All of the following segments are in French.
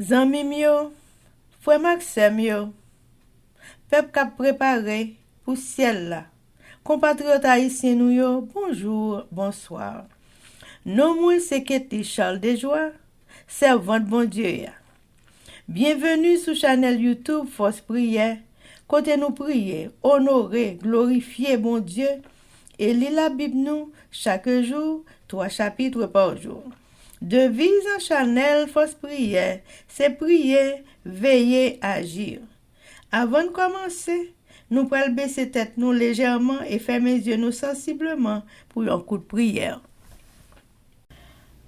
Zanmim yo, frère Maxime yo, peuple k'ap préparé pour ciel là. Compatriotes haïtiens nous yo, bonjour, bonsoir. Non moi c'est Ketty Charles Desjoie, servante bon Dieu ya. Bienvenue sur channel YouTube Force Prière, côté nous prier, honorer, glorifier bon Dieu et lire la Bible nous chaque jour, 3 chapitres par jour. Devise en channel Force Prière, c'est prier, veiller, agir. Avant de commencer, nous pouvons baisser tête nous légèrement et fermer les yeux nous sensiblement pour un coup de prière.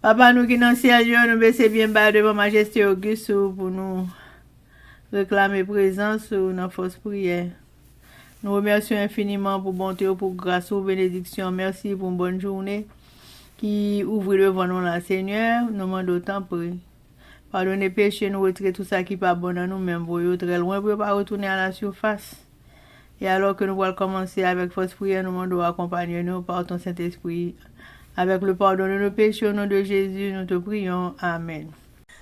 Papa nous qui dans le ciel, nous baissons bien bas devant Majesté Auguste pour nous réclamer présence dans la Force Prière. Nous remercions infiniment pour bonté, pour grâce, pour bénédiction. Merci pour une bonne journée qui ouvre devant nous la Seigneur. Nous demandons autant prier. Pardonnez péché, nous retirer tout ça qui n'est pas bon dans nous-mêmes, pour très loin, pour ne pas retourner à la surface. Et alors que nous allons commencer avec Force Prière, nous demandons accompagner nous par ton Saint-Esprit. Avec le pardon de nos péchés, au nom de Jésus, nous te prions. Amen.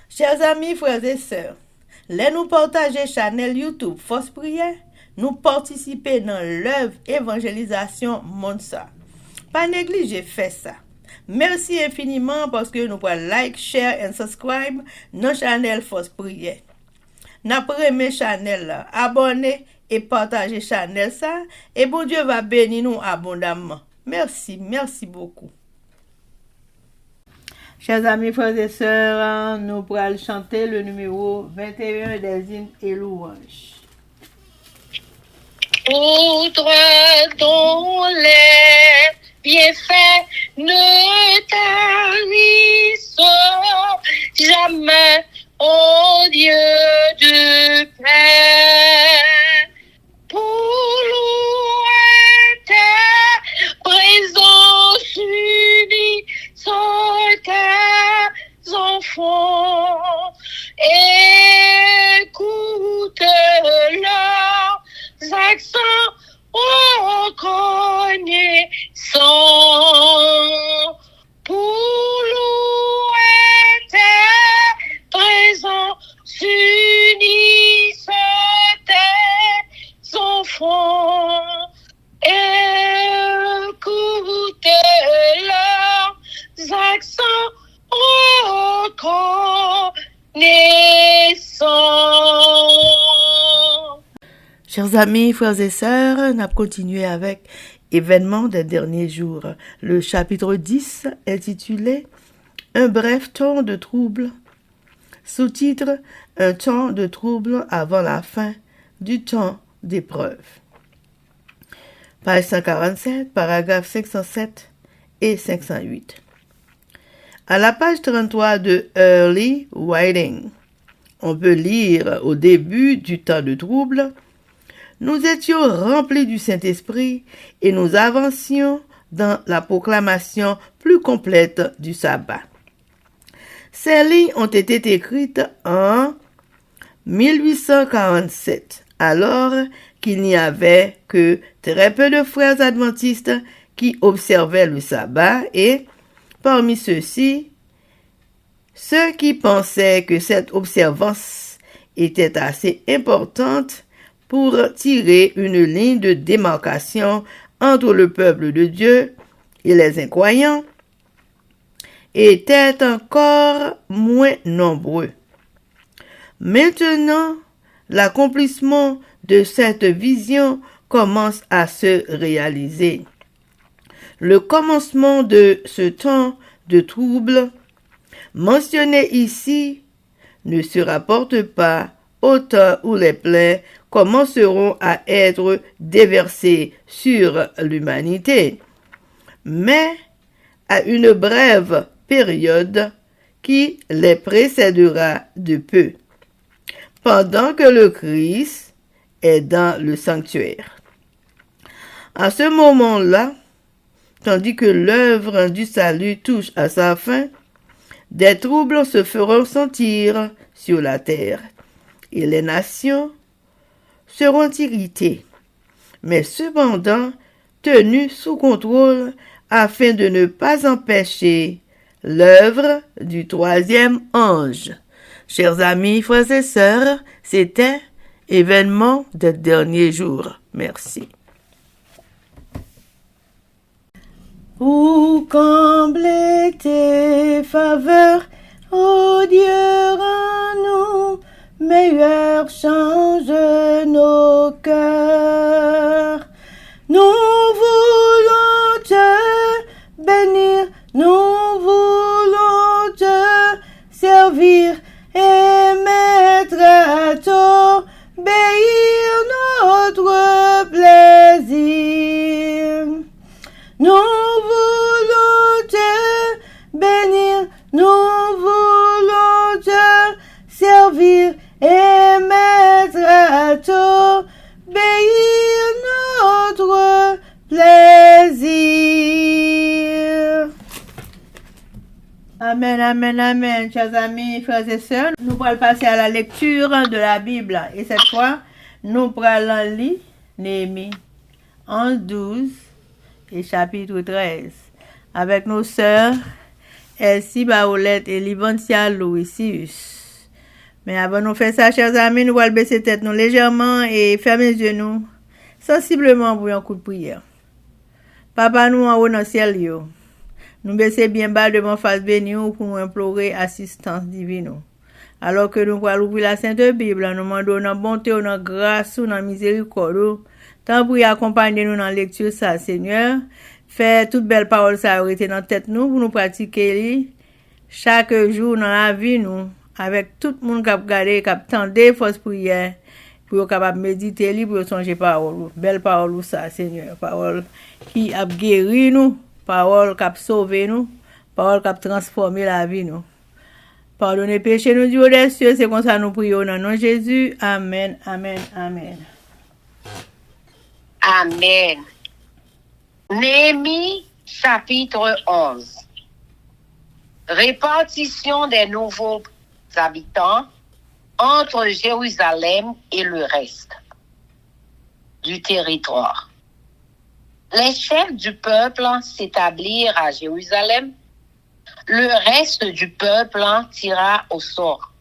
Chers amis, frères et sœurs, nous partager channel YouTube Force Prière, nous participer dans l'œuvre évangélisation Monsa. Pas négliger faire ça. Merci infiniment parce que nous pouvons like, share et subscribe dans channel Force Prière. N'après mes channel là, abonnez et partagez channel ça et bon Dieu va bénir nous abondamment. Merci beaucoup. Chers amis, frères et sœurs, nous pourrons chanter le numéro 21 des hymnes et louanges. Poudre dont les bienfaits ne tarissent jamais, ô Dieu de paix, pour louer ta présence unie sur tes enfants, écoute leurs accents reconnaissants, pour louer tes présences unis sur tes enfants, écoute leurs accents reconnaissants. Chers amis, frères et sœurs, nous continuons avec événements des derniers jours. Le chapitre 10 intitulé Un bref temps de trouble. Sous-titre Un temps de trouble avant la fin du temps d'épreuve. Page 147, paragraphes 507 et 508. À la page 33 de Early Writing, on peut lire au début du temps de trouble. Nous étions remplis du Saint-Esprit et nous avancions dans la proclamation plus complète du sabbat. Ces lignes ont été écrites en 1847, alors qu'il n'y avait que très peu de frères adventistes qui observaient le sabbat et, parmi ceux-ci, ceux qui pensaient que cette observance était assez importante pour tirer une ligne de démarcation entre le peuple de Dieu et les incroyants, étaient encore moins nombreux. Maintenant, l'accomplissement de cette vision commence à se réaliser. Le commencement de ce temps de trouble, mentionné ici, ne se rapporte pas au temps où les plaies commenceront à être déversées sur l'humanité, mais à une brève période qui les précédera de peu, pendant que le Christ est dans le sanctuaire. À ce moment-là, tandis que l'œuvre du salut touche à sa fin, des troubles se feront sentir sur la terre, et les nations seront irritées, mais cependant tenues sous contrôle afin de ne pas empêcher l'œuvre du troisième ange. Chers amis, frères et sœurs, c'était événement des derniers jours. Merci. Pour combler tes faveurs, ô Dieu, rends-nous meilleurs, change nos cœurs. Nous voulons te bénir, nous voulons te servir et mettre à t'obéir notre plaisir. Nous voulons te bénir, nous voulons te servir et mettre à t'obéir notre plaisir. Amen, amen, amen, chers amis, frères et sœurs. Nous allons passer à la lecture de la Bible. Et cette fois, nous allons lire Néhémie 11, 12 et chapitre 13. Avec nos sœurs Elsie Baolette et Livantia Louisius. Mais avant de faire ça, chers amis, nous allons baisser tête nous légèrement et fermer les genoux sensiblement pour un coup de prière. Papa, nous en haut dans le ciel, yo. Nous baisser bien bas devant face bénie pour nous implorer assistance divine. Alors que nous allons ouvrir la Sainte Bible, nous demandons notre bonté, notre grâce, notre miséricorde. Tant pour y accompagner nous dans la lecture, ça, Seigneur. Faire toute belle parole, ça a été dans tête nous pour nous pratiquer chaque jour dans la vie, nous. Avec tout le monde qui a regardé, qui a tendu force prière, pour capable méditer, pour songer parole. Belle parole, ça, Seigneur. Parole qui a guéri nous. Parole qui a sauvé nous, parole qui a transformé la vie nous. Pardonnez péché nous, Dieu des cieux, c'est comme ça nous prions dans le nom de Jésus. Amen, amen, amen. Amen. Néhémie, chapitre 11. Répartition des nouveaux habitants entre Jérusalem et le reste du territoire. Les chefs du peuple s'établirent à Jérusalem. Le reste du peuple tira au sort.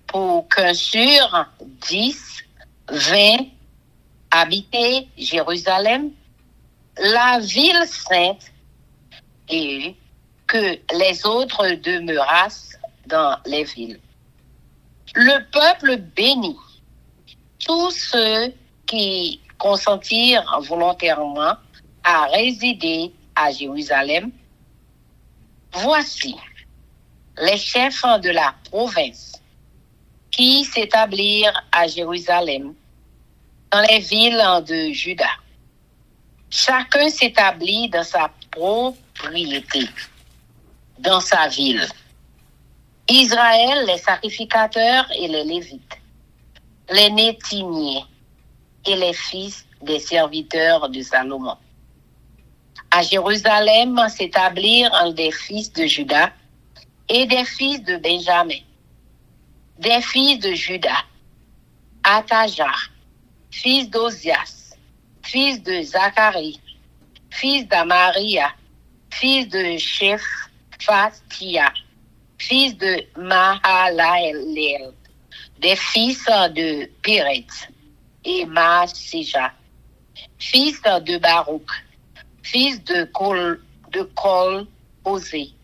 Pour qu'un sur 10, 20 habitaient Jérusalem, la ville sainte, et que les autres demeurassent dans les villes. Le peuple bénit tous ceux qui consentirent volontairement à résider à Jérusalem. Voici les chefs de la province qui s'établirent à Jérusalem dans les villes de Juda. Chacun s'établit dans sa propriété, dans sa ville. Israël, les sacrificateurs et les Lévites, les Néthiniens et les fils des serviteurs de Salomon. À Jérusalem s'établirent des fils de Juda et des fils de Benjamin. Des fils de Juda, Ataja, fils d'Ozias, fils de Zacharie, fils d'Amaria, fils de Shephatia, fils de Mahalalel, des fils de Péret et Maaseja, fils de Baruch, fils de Kol-Osé,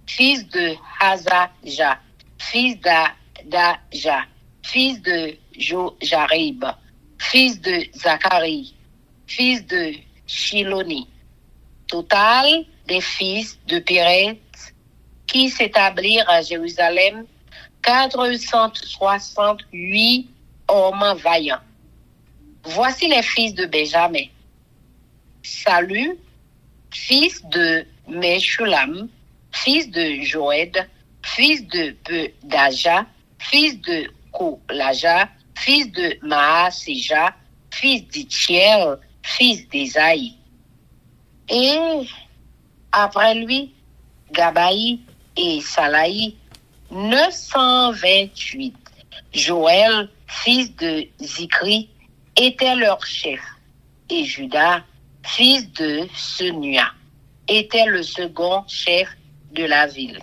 fils de Hazaja, fils d'Adaja, fils de Jarib, fils de Zacharie, fils de Shiloni. Total des fils de Péret qui s'établirent à Jérusalem, 468 hommes vaillants. Voici les fils de Benjamin. Salut, fils de Meshulam, fils de Joëd, fils de Pedaja, fils de Kolaja, fils de Maaseja, fils d'Ithiel, fils d'Esaïe. Et après lui, Gabaï et Salaï, 928. Joël, fils de Zikri, était leur chef, et Judas, fils de Senua, était le second chef de la ville.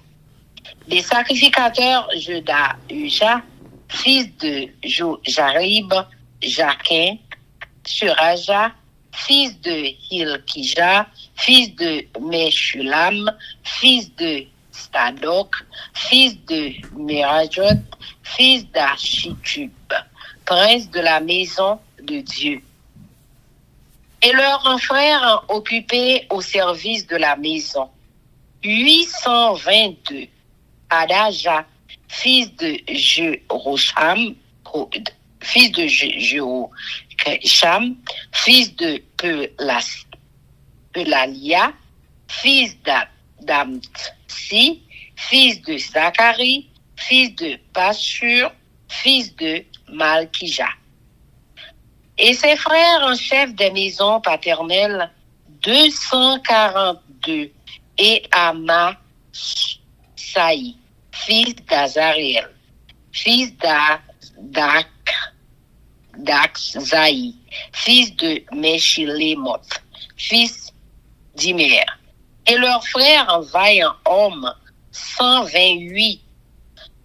Des sacrificateurs, Juda, Uja, fils de Jarib, Jaquin, Suraja, fils de Hilkija, fils de Meshulam, fils de Stadok, fils de Merajot, fils d'Achitub, prince de la maison de Dieu. Et leurs frères occupés au service de la maison. 822. Adaja, fils de Jerosham, fils de Jerosham, fils de Pelalia, fils d'Amtsi, fils de Zacharie, fils de Pashur, fils de Malkija. Et ses frères en chef des maisons paternelles, 242, et Amasaï, fils d'Azariel, fils d'Akzaï, fils de Meshilemoth, fils d'Imer. Et leurs frères en vaillants hommes, 128,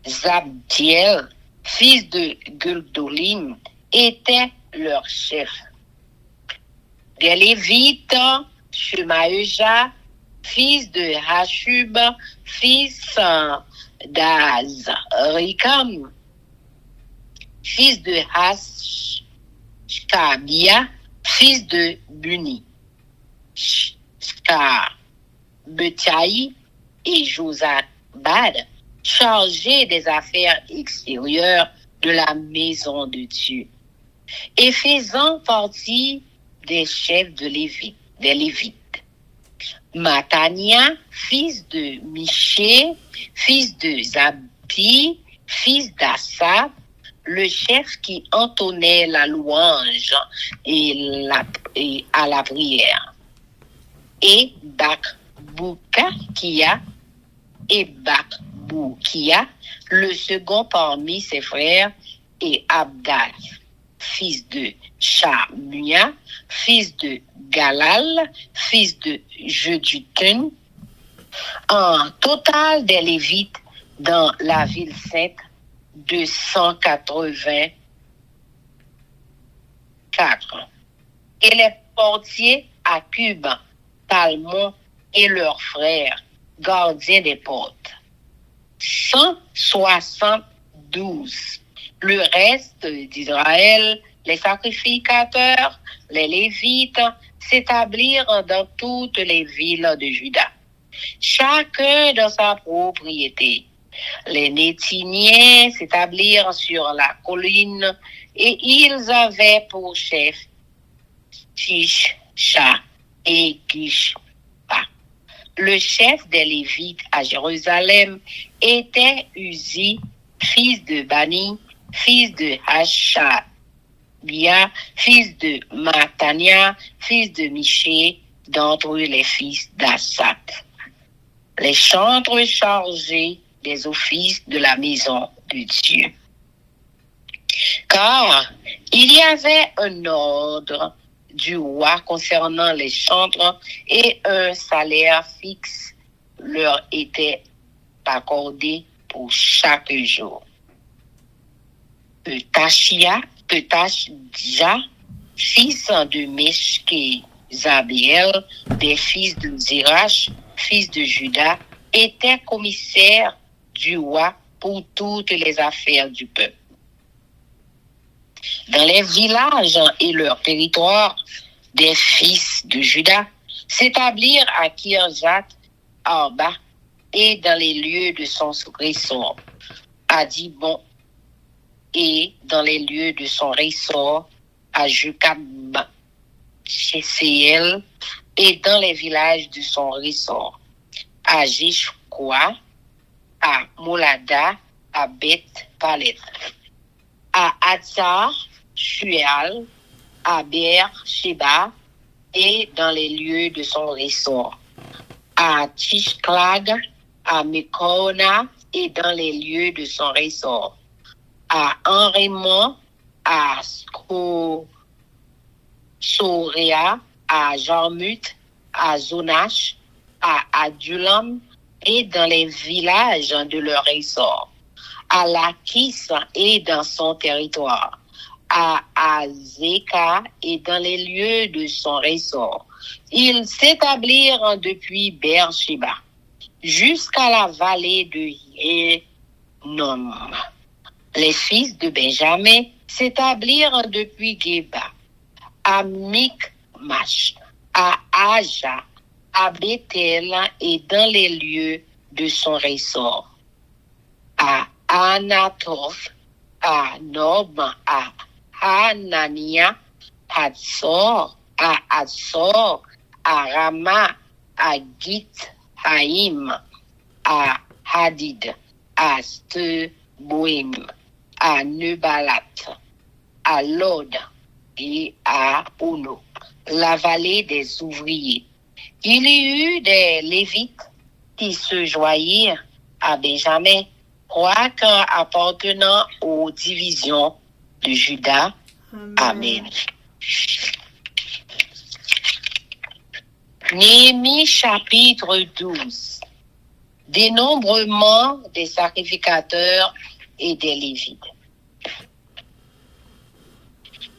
Zabdiel, fils de Guldolim, était leur chef. Des Lévites, Shemaëja, fils de Hashub, fils d'Azrikam, fils de Hashkabia, fils de Buni, Betaï et Josabad, chargés des affaires extérieures de la maison de Dieu, et faisant partie des chefs des Lévites. Matania, fils de Miché, fils de Zabdi, fils d'Assab, le chef qui entonnait la louange et à la prière. Et Bakboukia, le second parmi ses frères, et Abdal, fils de Shamua, fils de Galal, fils de Jedutun. En total des Lévites dans la ville sainte, 284. Et les portiers à Cube, Talmon et leurs frères, gardiens des portes, 172. Le reste d'Israël, les sacrificateurs, les Lévites, s'établirent dans toutes les villes de Juda, chacun dans sa propriété. Les Nétiniens s'établirent sur la colline et ils avaient pour chef Tisha et Gishpa. Le chef des Lévites à Jérusalem était Uzi, fils de Bani, fils de Hashabia, fils de Matania, fils de Miché, d'entre les fils d'Assap. Les chantres chargés des offices de la maison de Dieu. Car il y avait un ordre du roi concernant les chantres et un salaire fixe leur était accordé pour chaque jour. Petashia, fils de Meshke Zabiel, des fils de Zirach, fils de Juda, était commissaire du roi pour toutes les affaires du peuple. Dans les villages et leurs territoires, des fils de Juda s'établirent à Kirjat Arba et dans les lieux de son ressort, à Dibon et dans les lieux de son ressort, à Jukab, chez Seel et dans les villages de son ressort, à Jishkoa, à Moulada, à Beth Palet, à Atzar, Shual, à Beer-Sheba et dans les lieux de son ressort, à Tishklag, à Mekona et dans les lieux de son ressort, à Enrémont, à Soréa, à Jarmut, à Zonash, à Adulam, et dans les villages de leur essor, à Lachis et dans son territoire, à Azeka et dans les lieux de son ressort. Ils s'établirent depuis Beersheba jusqu'à la vallée de Hénom. Les fils de Benjamin s'établirent depuis Geba, à Mikmash, à Aja, à Bethel et dans les lieux de son ressort, à Anathoth, à Nob, à Hanania, à Atsor, à Rama, à Git, Haïm, à Hadid, à Steboim, à Nebalat, à Lod et à Ono, la vallée des ouvriers. Il y eut des Lévites qui se joignirent à Benjamin, quoique appartenant aux divisions de Juda. Amen. Néhémie chapitre 12. Dénombrement des sacrificateurs et des Lévites.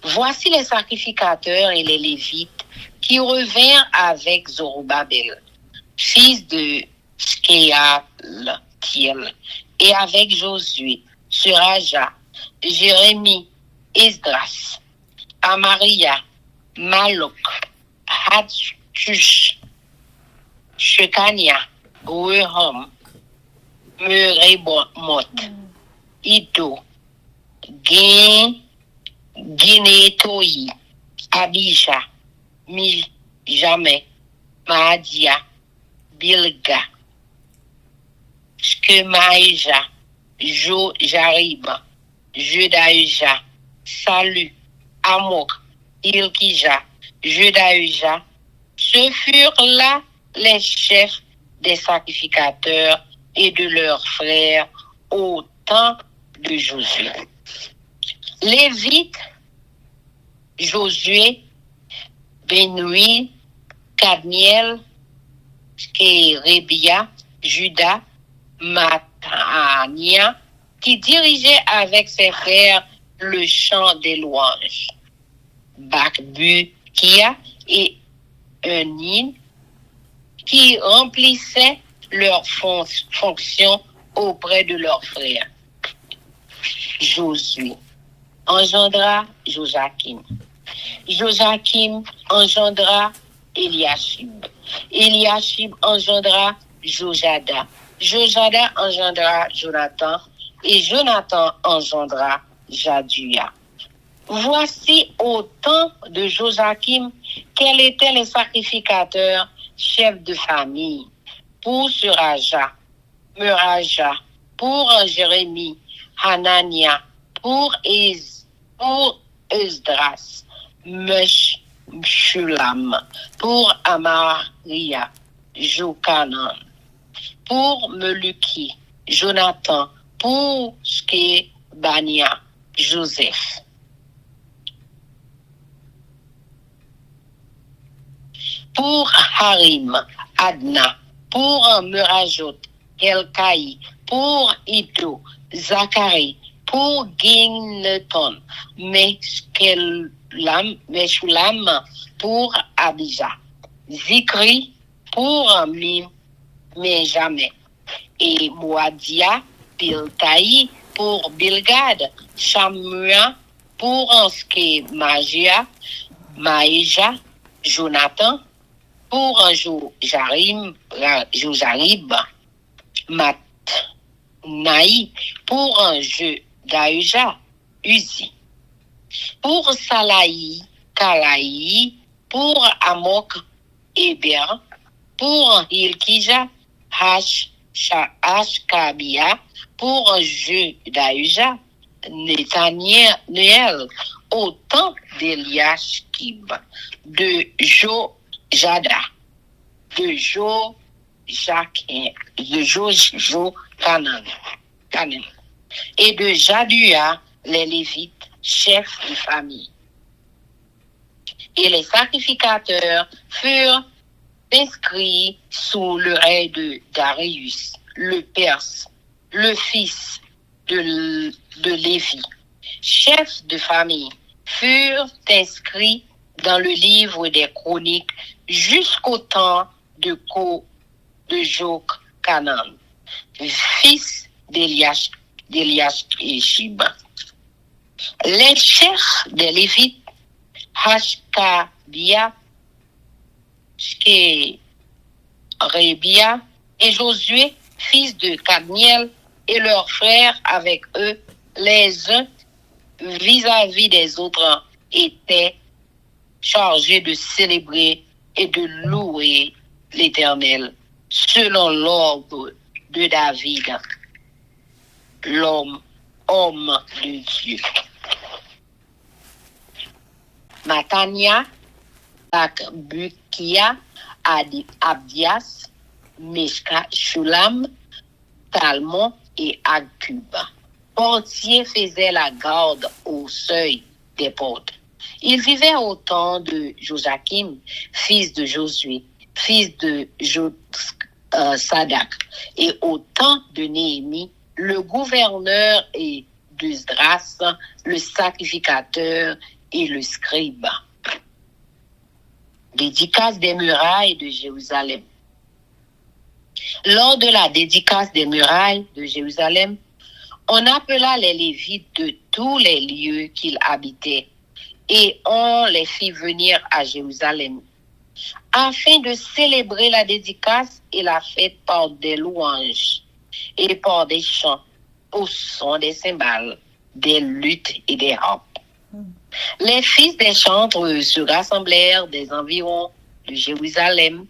Voici les sacrificateurs et les Lévites qui revinrent avec Zorobabel, fils de Shealtiel, et avec Josué, Suraja, Jérémie, Esdras, Amaria, Malok, Hatchush, Shekania, Rehum, Merebot, Ito, Ginetoyi, Abisha, Mijame, Maadia, Bilga, Skemaïja, Jarib, Judaïja, Salut, Amok, Ilkija, Judaïja. Ce furent là les chefs des sacrificateurs et de leurs frères au temps de Josué. Lévites, Josué, Benui, Kadmiel, Kérébia, Juda, Matania, qui dirigeait avec ses frères le chant des louanges. Bakbukia et Unin, qui remplissaient leurs fonctions auprès de leurs frères. Josué engendra Joachim. Joachim engendra Eliashib. Eliashib engendra Jojada. Jojada engendra Jonathan. Et Jonathan engendra Jadua. Voici au temps de Joachim quels étaient les sacrificateurs, chefs de famille, pour Suraja, Meraja, pour Jérémie, Hanania, pour Esdras, Meshulam, pour Amaria, Jokanan, pour Meluki, Jonathan, pour Skebania, Joseph. Pour Harim, Adna, pour Merajot, Elkaï, pour Ito, Zacharie, pour Ginneton, Meshulam, pour Abijah, Zikri, pour Benjamin, et Moadia, Piltaï, pour Bilgad, Shamua, pour Skemagia, Maïja, Jonathan, pour Jojarib, Matnaï, pour Daïja, Uzi, pour Salaï, Kalaï, pour Amok, Héber, pour Hilkija, Ashkabia, pour Daïja, Nathaniel, au temps d'Eliashkib, de Jojada, de Jokanan, et de Jadua, les Lévites, chefs de famille. Et les sacrificateurs furent inscrit sous le règne de Darius, le Perse, le fils de Lévi, chefs de famille, furent inscrits dans le livre des chroniques jusqu'au temps de Jochanan, fils d'Eliashib. Les chefs des Lévites, Hashkabia, Shkerebia et Josué, fils de Kadmiel, et leurs frères avec eux, les uns vis-à-vis des autres, étaient chargés de célébrer et de louer l'Éternel, selon l'ordre de David, homme de Dieu. Matania, Bakbukia, Abdias, Meshka, Shulam, Talmon et Akub. Portier faisait la garde au seuil des portes. Il vivait au temps de Joachim, fils de Josué, fils de Sadak, et au temps de Néhémie, le gouverneur, et d'Esdras, le sacrificateur et le scribe. Dédicace des murailles de Jérusalem. Lors de la dédicace des murailles de Jérusalem, on appela les Lévites de tous les lieux qu'ils habitaient et on les fit venir à Jérusalem afin de célébrer la dédicace et la fête par des louanges et par des chants au son des cymbales, des luttes et des harpes. Les fils des chantres se rassemblèrent des environs de Jérusalem,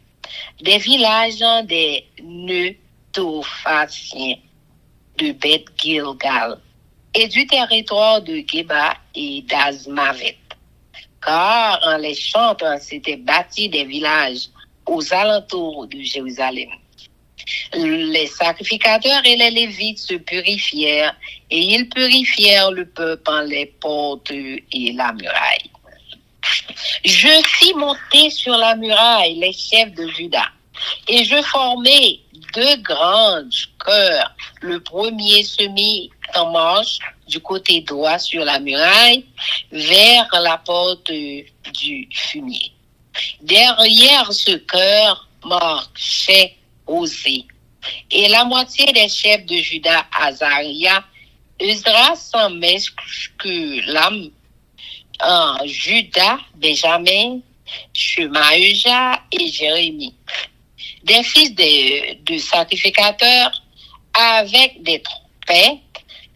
des villages des Netophathiens, de Beth Gilgal et du territoire de Geba et d'Azmavet. Car en les chantres s'étaient bâtis des villages aux alentours de Jérusalem. Les sacrificateurs et les Lévites se purifièrent et ils purifièrent le peuple en les portes et la muraille. Je fis monter sur la muraille les chefs de Juda et je formai 2 grands chœurs. Le premier se mit en marche du côté droit sur la muraille vers la porte du fumier. Derrière ce chœur marchait Osée et la moitié des chefs de Juda, Azaria, Esdras, Meshulam, Juda, Benjamin, Shemaïja et Jérémie. Des fils de sacrificateurs avec des trompettes,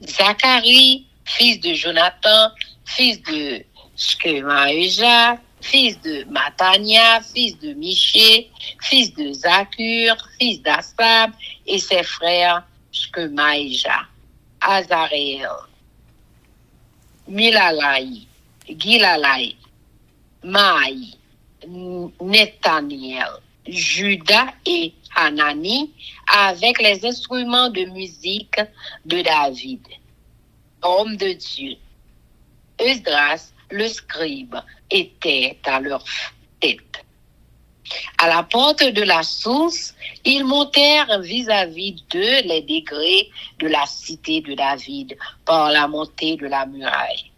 Zacharie, fils de Jonathan, fils de Shemaïja, fils de Matania, fils de Miché, fils de Zakur, fils d'Assab, et ses frères Shemaïja, Azareel, Milalai, Gilalai, Maï, Nethaniel, Juda et Hanani, avec les instruments de musique de David, homme de Dieu. Esdras, le scribe, était à leur tête. À la porte de la source, ils montèrent vis-à-vis d'eux les degrés de la cité de David par la montée de la muraille.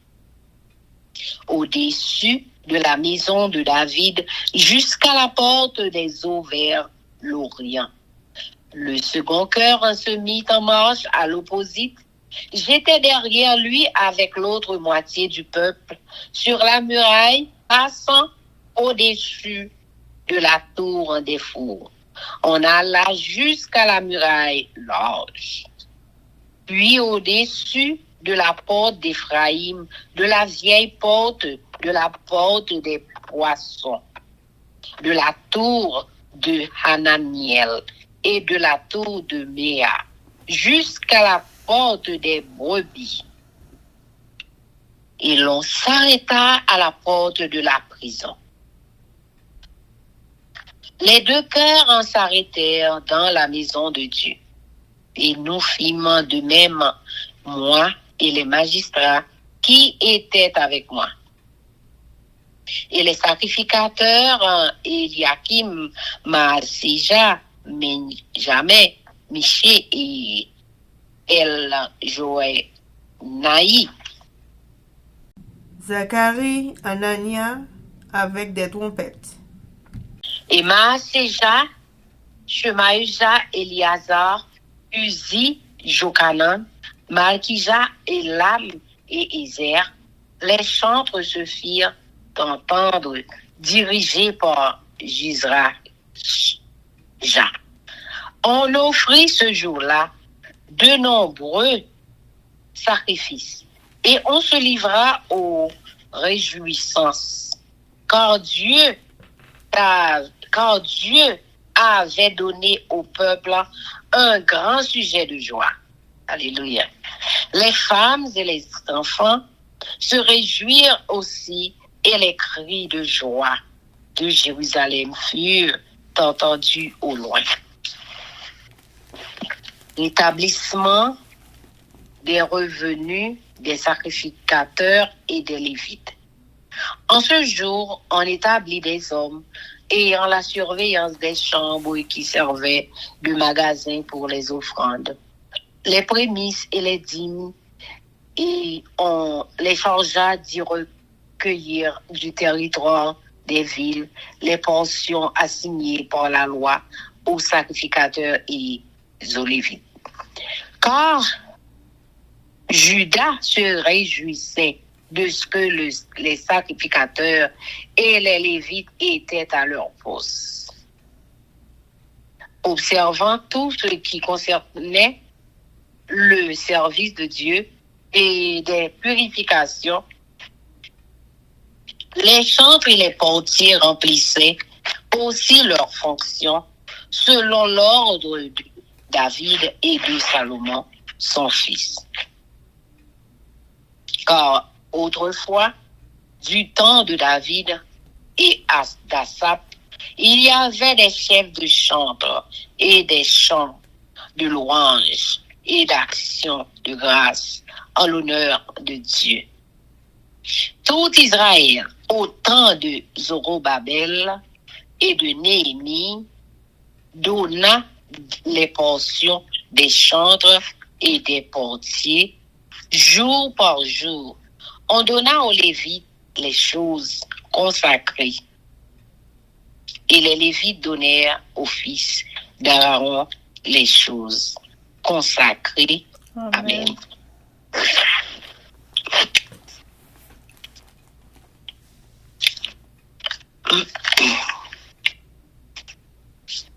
Au-dessus de la maison de David jusqu'à la porte des eaux vers l'Orient. Le second chœur se mit en marche à l'opposite. J'étais derrière lui avec l'autre moitié du peuple sur la muraille, passant au-dessus de la tour des fours. On alla jusqu'à la muraille large. Puis au-dessus de la porte d'Éphraïm, de la vieille porte, de la porte des poissons, de la tour de Hananiel et de la tour de Méa, jusqu'à la porte des brebis. Et l'on s'arrêta à la porte de la prison. Les 2 chœurs en s'arrêtèrent dans la maison de Dieu. Et nous fîmes de même, moi et les magistrats qui étaient avec moi. Et les sacrificateurs, Eliakim, Maaseja, Benjamin, Miché et El Joénaï. Zacharie, Anania, avec des trompettes. Et Maaseja, Shemaïja, Eliazar, Uzi, Jokanan, Malkija, Elam et Ezer, les chantres se firent entendre, dirigés par Jizra. On offrit ce jour-là de nombreux sacrifices et on se livra aux réjouissances, car Dieu avait donné au peuple un grand sujet de joie. Alléluia. Les femmes et les enfants se réjouirent aussi et les cris de joie de Jérusalem furent entendus au loin. L'établissement des revenus des sacrificateurs et des Lévites. En ce jour, on établit des hommes ayant la surveillance des chambres qui servaient de magasin pour les offrandes, les prémices et les dîmes, et on les chargea d'y recueillir du territoire des villes les portions assignées par la loi aux sacrificateurs et aux Lévites. Car Judas se réjouissait de ce que les sacrificateurs et les Lévites étaient à leur poste, observant tout ce qui concernait le service de Dieu et des purifications. Les chantres et les portiers remplissaient aussi leurs fonctions selon l'ordre de David et de Salomon, son fils. Car autrefois, du temps de David et d'Asaph, il y avait des chefs de chantres et des chants de louanges et d'actions de grâce en l'honneur de Dieu. Tout Israël, au temps de Zorobabel et de Néhémie, donna les portions des chantres et des portiers jour par jour. On donna aux Lévites les choses consacrées. Et les Lévites donnèrent aux fils d'Aaron les choses consacrées. Amen.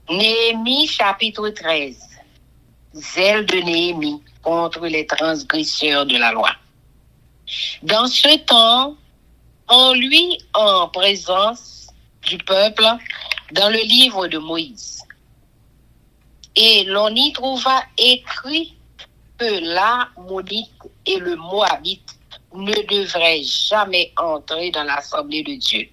Néhémie chapitre 13. Zèle de Néhémie contre les transgresseurs de la loi. Dans ce temps, on lut en présence du peuple dans le livre de Moïse. Et l'on y trouva écrit que l'Ammonite et le Moabite ne devraient jamais entrer dans l'assemblée de Dieu,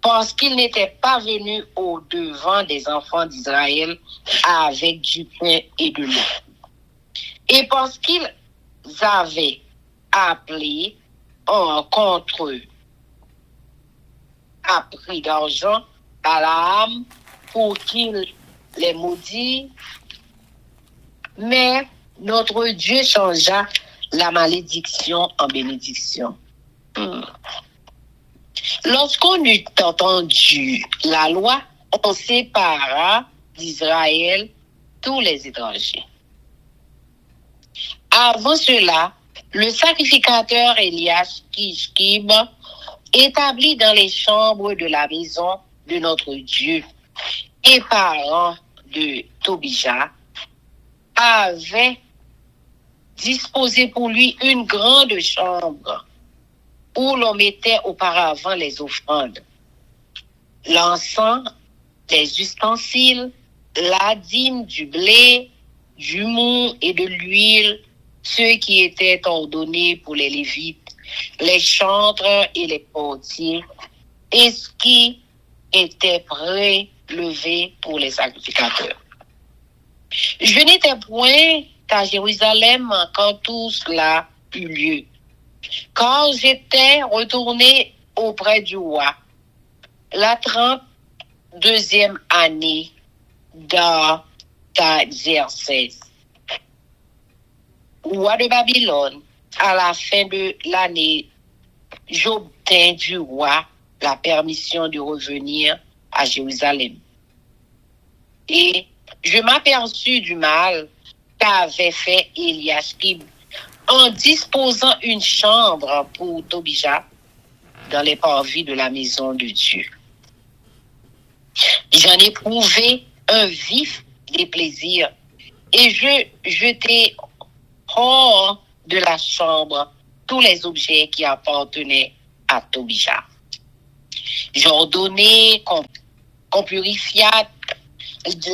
parce qu'ils n'étaient pas venus au devant des enfants d'Israël avec du pain et de l'eau. Et parce qu'ils avaient appelé contre eux à prix d'argent Balaam pour qu'il les maudit, mais notre Dieu changea la malédiction en bénédiction. Lorsqu'on eut entendu la loi, on sépara d'Israël tous les étrangers. Avant cela, le sacrificateur Elias Kishkib, établi dans les chambres de la maison de notre Dieu et parent de Tobija, avait disposé pour lui une grande chambre où l'on mettait auparavant les offrandes, l'encens, les ustensiles, la dîme du blé, du mou et de l'huile, ceux qui étaient ordonnés pour les Lévites, les chantres et les portiers, et ce qui était prélevé pour les sacrificateurs. Je n'étais point à Jérusalem quand tout cela eut lieu, car j'étais retourné auprès du roi la 32e année d'Artaxerxès, roi de Babylone. À la fin de l'année, j'obtins du roi la permission de revenir à Jérusalem. Et je m'aperçus du mal qu'avait fait Eliashib en disposant une chambre pour Tobija dans les parvis de la maison de Dieu. J'en ai éprouvé un vif déplaisir et je jetai hors de la chambre tous les objets qui appartenaient à Tobija. J'ordonnai qu'on purifiât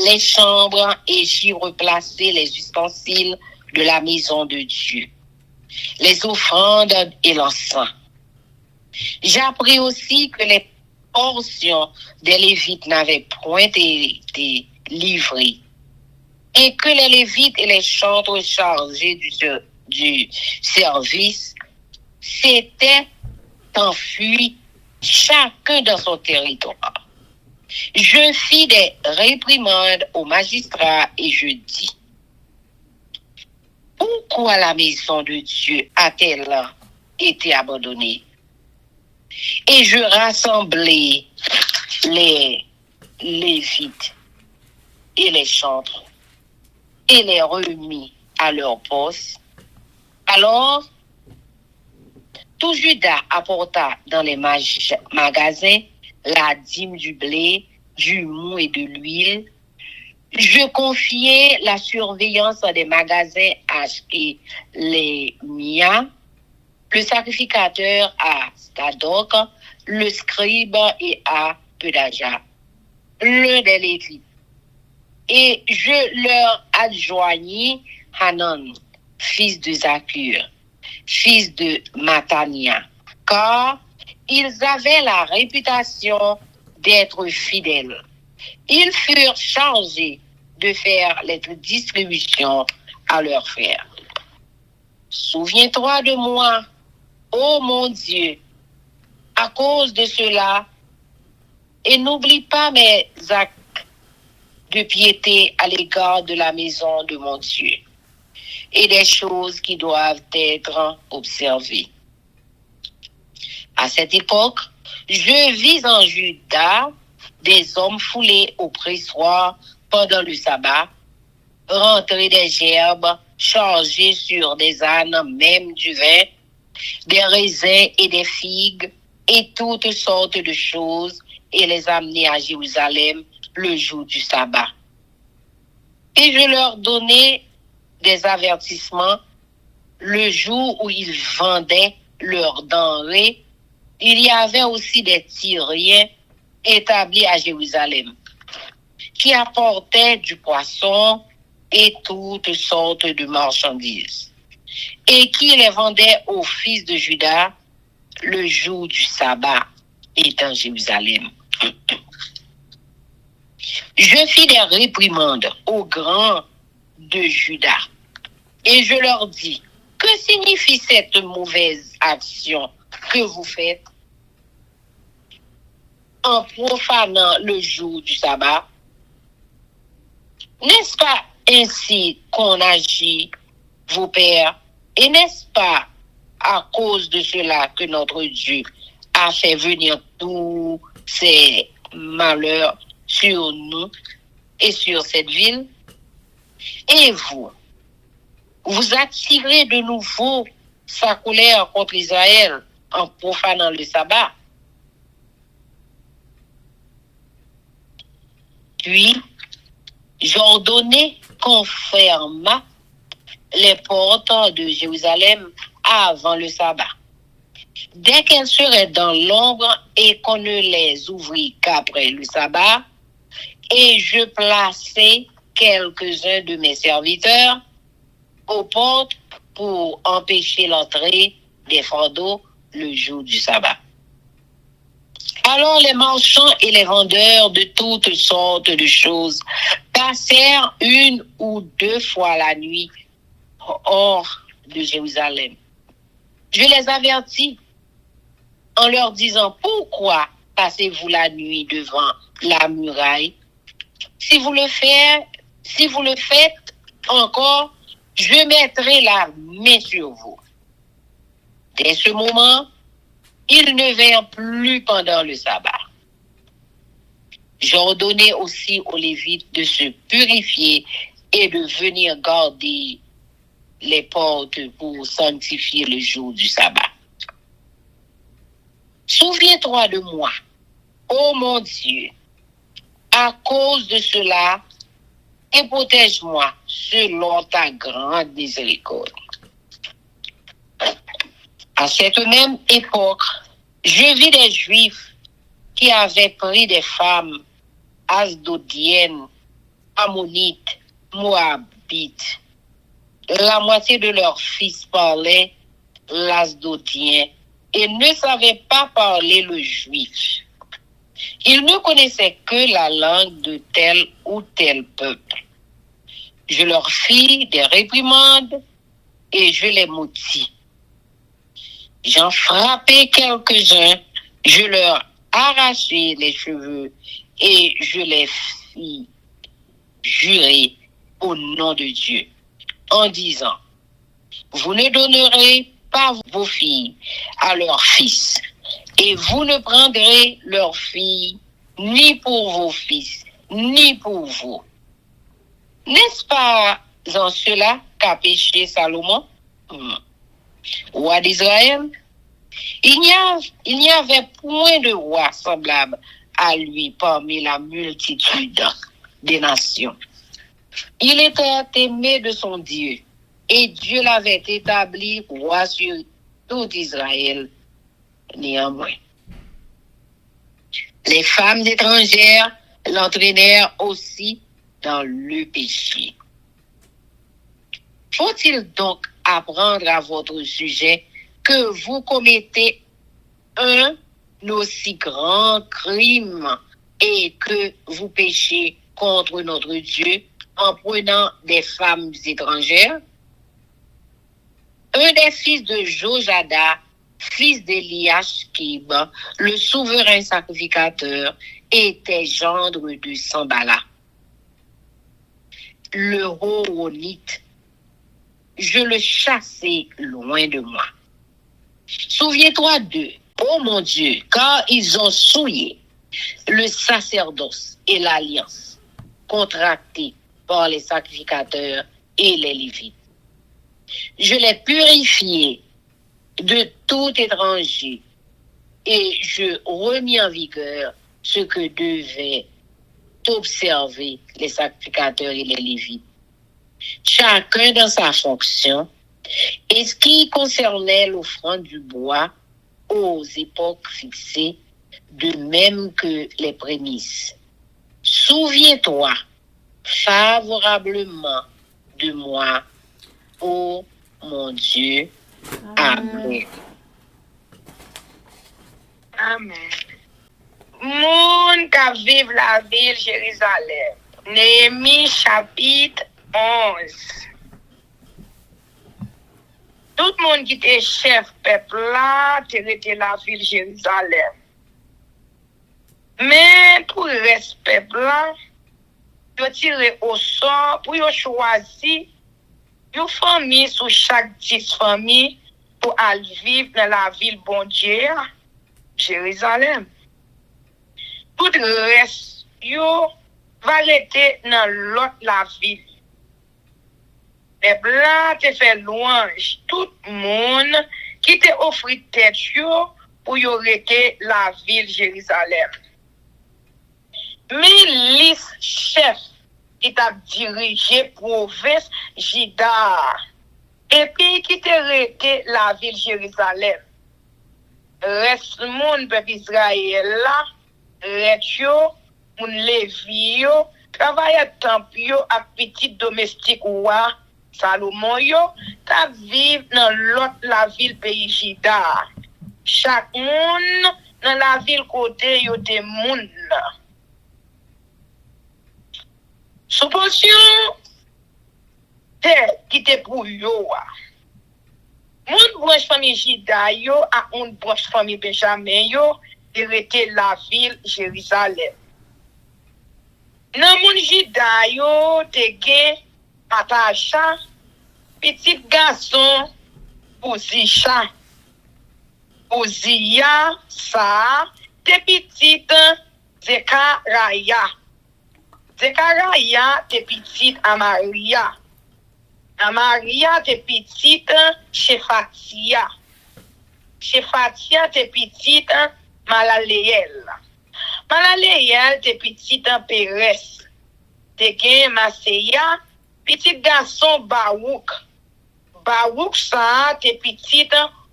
les chambres et j'y replaçai les ustensiles de la maison de Dieu, les offrandes et l'encens. J'appris aussi que les portions des Lévites n'avaient point été livrées et que les Lévites et les chantres chargés du service s'étaient enfuis chacun dans son territoire. Je fis des réprimandes aux magistrats et je dis: pourquoi la maison de Dieu a-t-elle été abandonnée? Et je rassemblai les Lévites et les chantres et les remis à leur poste. Alors, tout Juda apporta dans les magasins la dîme du blé, du mou et de l'huile. Je confiai la surveillance des magasins à Shkelemia, le sacrificateur à Zadok, le scribe et à Pedaja, l'un des Lévites. Et je leur adjoignis Hanan, fils de Zakur, fils de Matania, car ils avaient la réputation d'être fidèles. Ils furent chargés de faire les distributions à leurs frères. Souviens-toi de moi, ô mon Dieu, à cause de cela, et n'oublie pas mes actes de piété à l'égard de la maison de mon Dieu et des choses qui doivent être observées. À cette époque, je vis en Juda des hommes foulés au pressoir pendant le sabbat, rentrer des gerbes, chargés sur des ânes, même du vin, des raisins et des figues, et toutes sortes de choses, et les amener à Jérusalem le jour du sabbat. Et je leur donnai des avertissements le jour où ils vendaient leurs denrées. Il y avait aussi des Tyriens établis à Jérusalem qui apportaient du poisson et toutes sortes de marchandises et qui les vendaient aux fils de Juda le jour du sabbat étant Jérusalem. Je fis des réprimandes aux grands de Juda et je leur dis: que signifie cette mauvaise action que vous faites en profanant le jour du sabbat? N'est-ce pas ainsi qu'on agit, vos pères? Et n'est-ce pas à cause de cela que notre Dieu a fait venir tous ces malheurs sur nous et sur cette ville? Et vous attirez de nouveau sa colère contre Israël en profanant le sabbat. Puis, j'ordonnai qu'on fermât les portes de Jérusalem avant le sabbat. Dès qu'elles seraient dans l'ombre et qu'on ne les ouvrit qu'après le sabbat, et je plaçai quelques-uns de mes serviteurs aux portes pour empêcher l'entrée des fardeaux le jour du sabbat. Alors les marchands et les vendeurs de toutes sortes de choses passèrent une ou deux fois la nuit hors de Jérusalem. Je les avertis en leur disant: pourquoi passez-vous la nuit devant la muraille? Si vous le faites encore, je mettrai la main sur vous. Dès ce moment, ils ne vinrent plus pendant le sabbat. J'ordonnai aussi aux Lévites de se purifier et de venir garder les portes pour sanctifier le jour du sabbat. Souviens-toi de moi, ô mon Dieu, à cause de cela, et protège-moi selon ta grande miséricorde. À cette même époque, je vis des Juifs qui avaient pris des femmes asdodiennes, ammonites, moabites. La moitié de leurs fils parlaient l'asdodien et ne savaient pas parler le juif. Ils ne connaissaient que la langue de tel ou tel peuple. Je leur fis des réprimandes et je les maudis. J'en frappai quelques-uns, je leur arrachai les cheveux et je les fis jurer au nom de Dieu en disant: vous ne donnerez pas vos filles à leurs fils et vous ne prendrez leurs filles ni pour vos fils ni pour vous. N'est-ce pas en cela qu'a péché Salomon, roi d'Israël? Il n'y avait point de roi semblable à lui parmi la multitude des nations. Il était aimé de son Dieu, et Dieu l'avait établi roi sur tout Israël. Néanmoins, les femmes étrangères l'entraînèrent aussi dans le péché. Faut-il donc apprendre à votre sujet que vous commettez un aussi grand crime et que vous péchez contre notre Dieu en prenant des femmes étrangères? Un des fils de Jojada, fils d'Eliashkib, le souverain sacrificateur, était gendre de Sambala. Le Horonite, je le chassai loin de moi. Souviens-toi d'eux, ô mon Dieu, car ils ont souillé le sacerdoce et l'alliance contractée par les sacrificateurs et les Lévites. Je les purifiai de tout étranger et je remis en vigueur ce que devaient observer les sacrificateurs et les Lévites, chacun dans sa fonction, et ce qui concernait l'offrande du bois aux époques fixées, de même que les prémices. Souviens-toi favorablement de moi, ô mon Dieu. Amen. Amen. Moun ka vive la ville Jérusalem. Néhémie chapitre 11. Tout le monde qui était chef peuple là, était la ville Jérusalem. Mais pour le reste peuple là, ils tiré au sort pour ils choisir une famille sous chaque 10 familles pour aller vivre dans la ville bon Dieu, Jérusalem. Tout le reste, yo va rester dans l'autre la ville. Les blancs te fait louange tout le monde qui te offre tête yo pour y rester la ville Jérusalem. Mais les chefs qui t'a dirigé province Juda et puis qui te rester la ville Jérusalem. Reste le monde peuple Israël là, reste yo, moun Lévi yo, travaille temple yo ak petit domestique roi Salomon yo, ta vive dans l'autre la ville pays Juda. Chaque monde dans la ville côté yo te moun là. Supposition terre qui te pour yo. Mon branche famille Juda yo a une branche famille Benjamin yo, était la ville Jérusalem. Nan moun Juda yo te gen Atasha, petit garçon Uzisha. Uzia, sa, te petit Zekaraya. Zekaraya te petit Amaria. Amaria te petit Shefatia. Shefatia te petit Malaleel. Malaleel te petit Peres. Te gen Maseya, petit garçon Baouk. Baouk sa te petit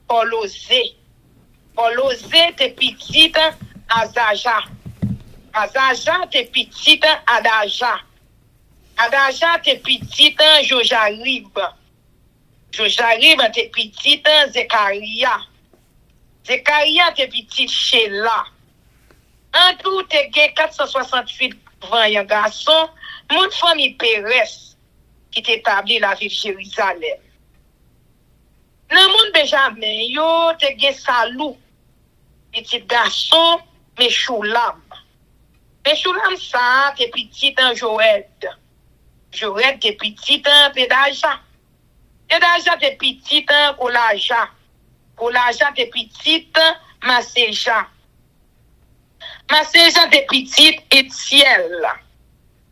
Polosé. Polosé te petit Azaja. Azaja te petit Adaja. Adaja te petit Jojarib. Jojarib te petit Zekaria. Zekaria te petit Sheila. En tout te gen 468 voyants garçons, mon famille Pérez qui t'établit la ville Jérusalem. Dans mon Benjamin, yo te gen Salou, petit garçon, Meshulam. Meshulam sa te petit Joël. Joël te petit Pédaja. Pédaja te petit Kolaja. Kolaja te petit Maseja. Maseja te petit Etiel.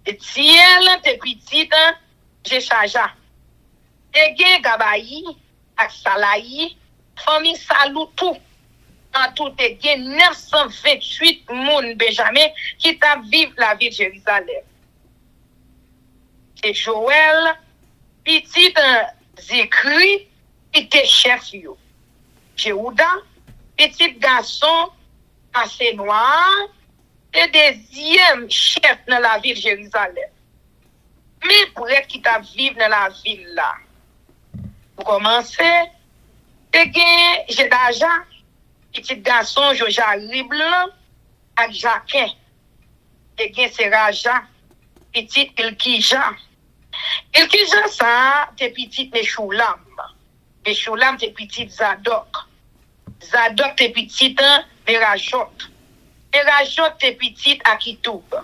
Etiel te petit Jeshaja. Te gen Gabayi ak Salayi, famille Salou tout. En tout te gen 928 moun Benjamin qui t'a vive la ville Jérusalem. C'est Joël, petit Zikri, qui était chef yo. Jéhuda, petit garçon, assez noir, le deuxième chef dans la ville Jérusalem. Mais pour être qui t'a vivre dans la ville là. Pour commencer, j'ai d'argent, petit garçon, Jojarib avec Jacquin. J'ai Seraja, petit Ilkija. Ilkija ça, t'es petit Meshulam. Meshulam t'es petit Zadok. Zadok t'es petit Merajot. Merajot t'es petit Akitoub.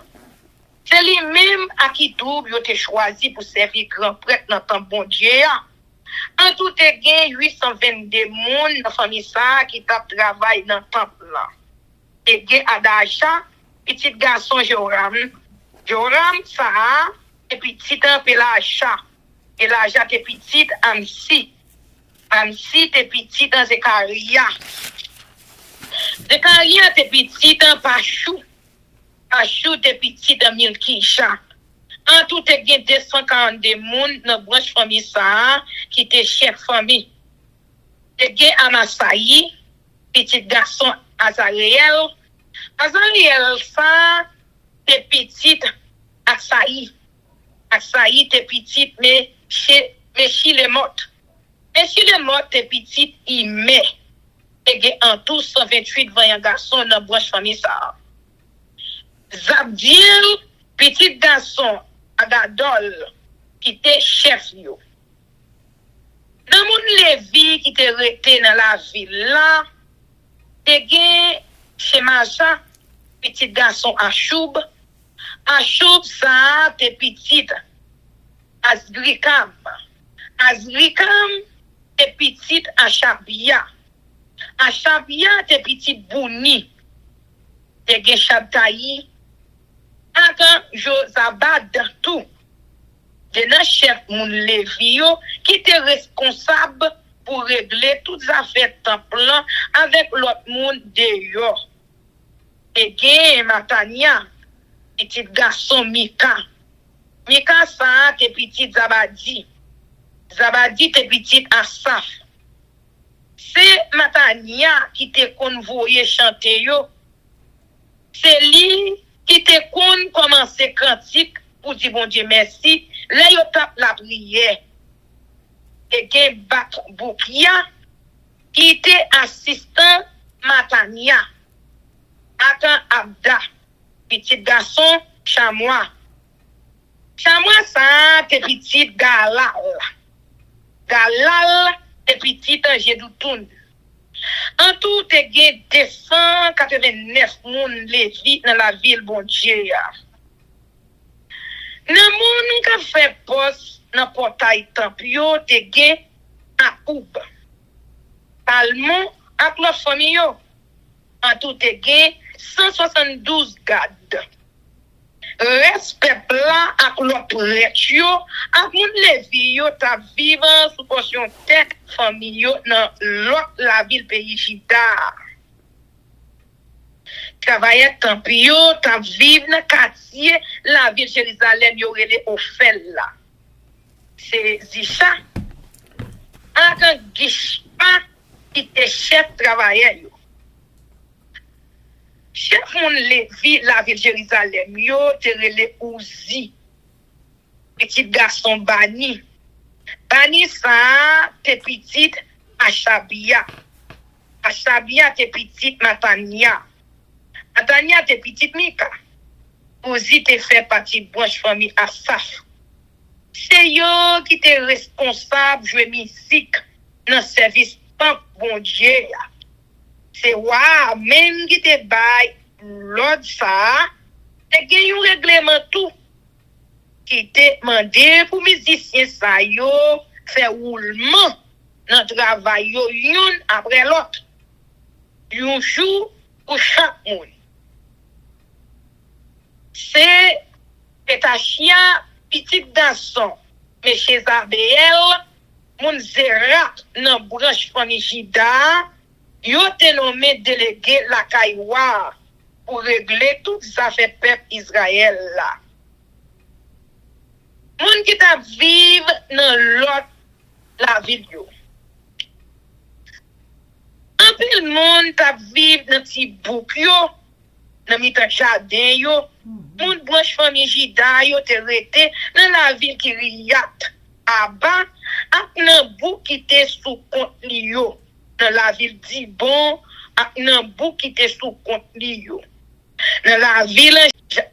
C'est lui-même Akitoub yo te choisi pour servir grand prêtre dans le temps bon Dieu. En tout te gen 822 moun dans famille ça qui t'a travaillé dans le temple là. Te gen Adacha, petit garçon Joram. Joram ça et petit Pelacha. Pelacha te petit Amsi. Amsi te petit Zekaria. Zekaria te petit Pachou. Pachou te petit Milkisha. En tout, te gen 242 moun dans branche famille ça qui te chef famille. Te gen Amasayi, petit garçon Azariel. Azariel ça te petit Aksayi. Aksayi te petit mais Chilemot. Mais Chilemot te petit Ime. Te gen en tout 128 voyants garçons dans branche famille ça. Zabdiel, petit garçon Agadol, qui était chef yo. Dans mon Lévi qui était resté dans la ville là, te gen Shemaja, petit garçon Achoub. Achoub ça te petit Azrikam. Azrikam te petit Achabia. Achabia te petit Bouni. Te gen Shabtayi. Akan Josabad tout. De nan chef moun Lévi yo qui était responsable pour régler toutes les affaires temple avec l'autre monde de yo. Et gen Matania, petit garçon Mika. Mika ça te petit Zabadi. Zabadi te petit Asaf. C'est Matania qui te convoyé chanter yo. C'est lui qui te kon commencer cantique pour dire bon Dieu merci, là yo tape la prière. Et gen Bak Boukia qui était assistant Matania. Akan Abda, petit garçon Chamois. Chamois ça te petit Galal. Galal et petit Angers d'Outoun. En tout, te gen 289 moun levi dans la ville bon Dieu. Nan moun ka fait poste dans portail temple yo te gen Aoub, Talmon ak la famille yo. En tout te gen 172 gardes. Respect plan ak l'autre prêtre yo, ak moun levi yo ta vivant sous portion tête famille yo dans l'autre la ville pays Jida. Travailler temple yo ta vivre dans quartier la ville Jérusalem yo relé Ophel là. C'est Zisha. Ak un Gishpa qui te chef travailleur yo. Chef moun levi la ville Jérusalem yo te relé Ouzi. Petit garçon Bani. Bani sa te petit Achabia. Achabia te petit Matania. Matania te petit Mika. Ouzi te fait partie branche famille Asaf. C'est yo qui te responsable jouer musique dans service pan bon Dieu. C'est wa même qui te bail l'autre ça te gen un règlement tout qui te mandé pour musicien ça yo faire roulement dans travail yo yon après l'autre un jour pour chaque monde. C'est Petachia petit garçon mais chez Abel moun Zerat dans branche famille Jida. Yo te nommé délégué la Kaiwa pour régler toutes les affaires peuple Israël là. Moun qui ta vive dans l'autre la ville yo. En pile moun ta vive dans ti bouk yo, dans mitan jardin yo. Moun branche famille Jida yo te rete dans la ville qui Riyat. Aba ak nan bouk qui te sous compte li yo. Dans la ville Dibon, ak nan bouk qui te sous compte li yo. Dans la ville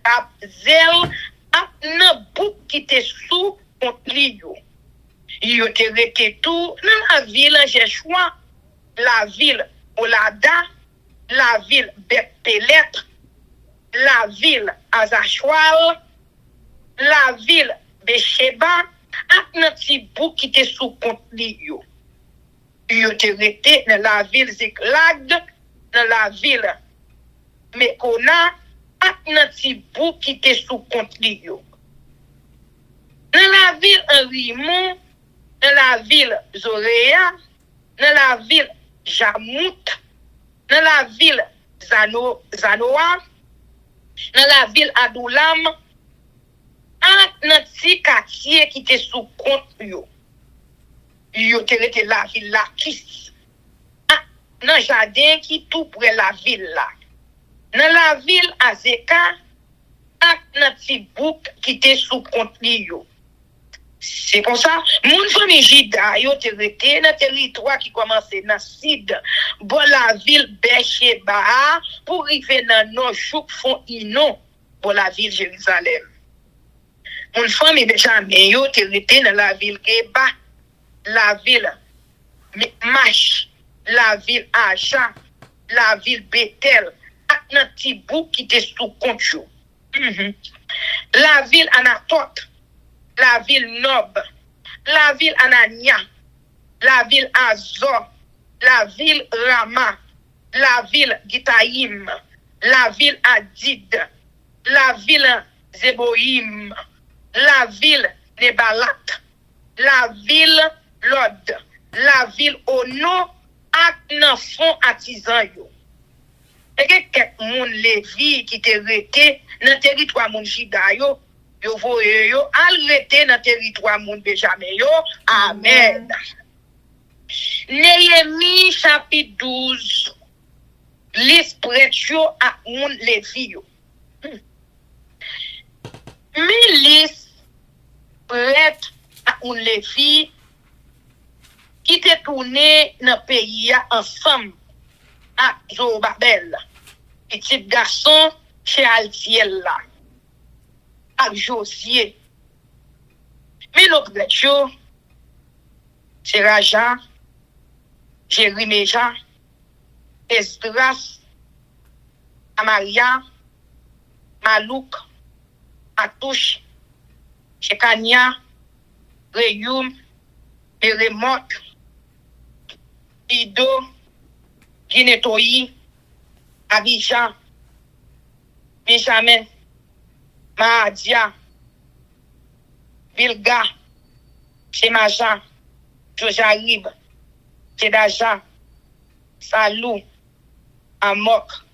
Abzel, ak nan bouk qui te sous compte li yo. Yo te rete tout dans la ville Jeshua, la ville Olada, la ville Bet-Pelet, la ville Azachwal, la ville Besheba, ak nan ti bouk qui te sous compte li yo. Yo te rete dans la ville Ziklag, dans la ville Mekona, ak nan ti bouk qui te sous compte li yo. Dans la ville Rimon, dans la ville Zorea, dans la ville Jamout, dans la ville Zanoa, dans la ville Adoulam, ak nan ti quartier qui te sous compte yo. Yo te rete la ville Lakis. Dans jardin qui tout près la ville là. Dans la ville Azeka, ak nan ti bouk qui te sous compte li yo. C'est comme ça, moun famille Jida yo te rete dans territoire qui commence dans Sid, bon la ville Besheba pour arriver dans nos chouk font inon pour la ville Jérusalem. Moun famille Benjamin yo te rete dans la ville Geba, la ville Mikmash, la ville Aja, la ville Bethel, ak nan ti bouk qui te sous compte yo. La ville Anatot, la ville Nob, la ville Anania, la ville Azor, la ville Rama, la ville Gitaïm, la ville Adid, la ville Zeboïm, la ville Nebalat, la ville Lod, la ville Ono, ak nan fond artisan yo. Et que quelques moun levi qui te rete dans territoire moun Jida yo, yo voye yo al rete dans territoire moun Benjamin yo. Amen. Néhémie chapitre 12. Lis prêtre yo ak moun levi yo. Milis prêtre ak moun levi qui te tourné dans pays ensemble à Zorobabel, petit garçon chez Altiel là, à Josier. Mais l'autre c'est Raja, Jéréméja, Esdras, Amaria, Malouk, Atouche, Shekania, Reyum, Meremot, Ido, Ginetoyi, Abidjan, Benjamin, Mahadia, Bilga, Shemaja, Jojarib, Kedaja, Salou, Amok,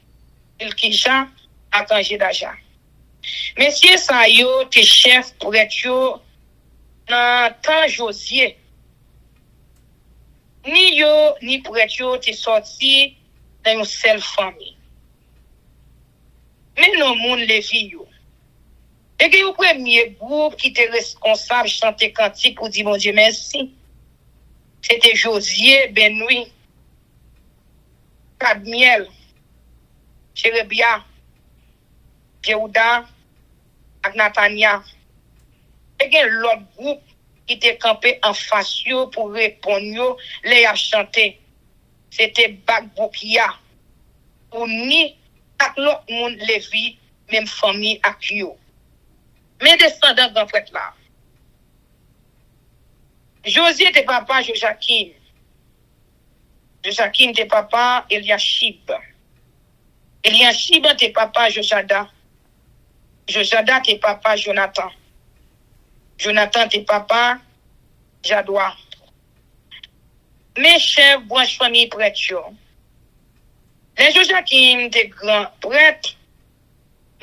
Ilkija, Akanje Daja. Messieurs sa yo te chef pour être yo dans temps Josué. Ni yo ni pour être yo te sorti dans une seule famille. Mais non moun Lévi yo. Et que le premier groupe qui était responsable de chanter cantique pour dire bon Dieu merci. C'était Josué, Benoui, Kadmiel, Chérebia, Yehuda, ak Natania. Et que l'autre groupe qui était campé en face yo pour répondre les a chanté. C'était Bakboukia. Ou ni ak l'autre monde Lévi, même famille ak yo. Mais descendants grand prêtre là. Josué était papa Joachim. Joachim était papa Eliashib. Eliashib était papa Jojada. Jojada était papa Jonathan. Jonathan était papa Jadoua. Mes chefs branche famille prêtre. Les Joachim était grand prêtre.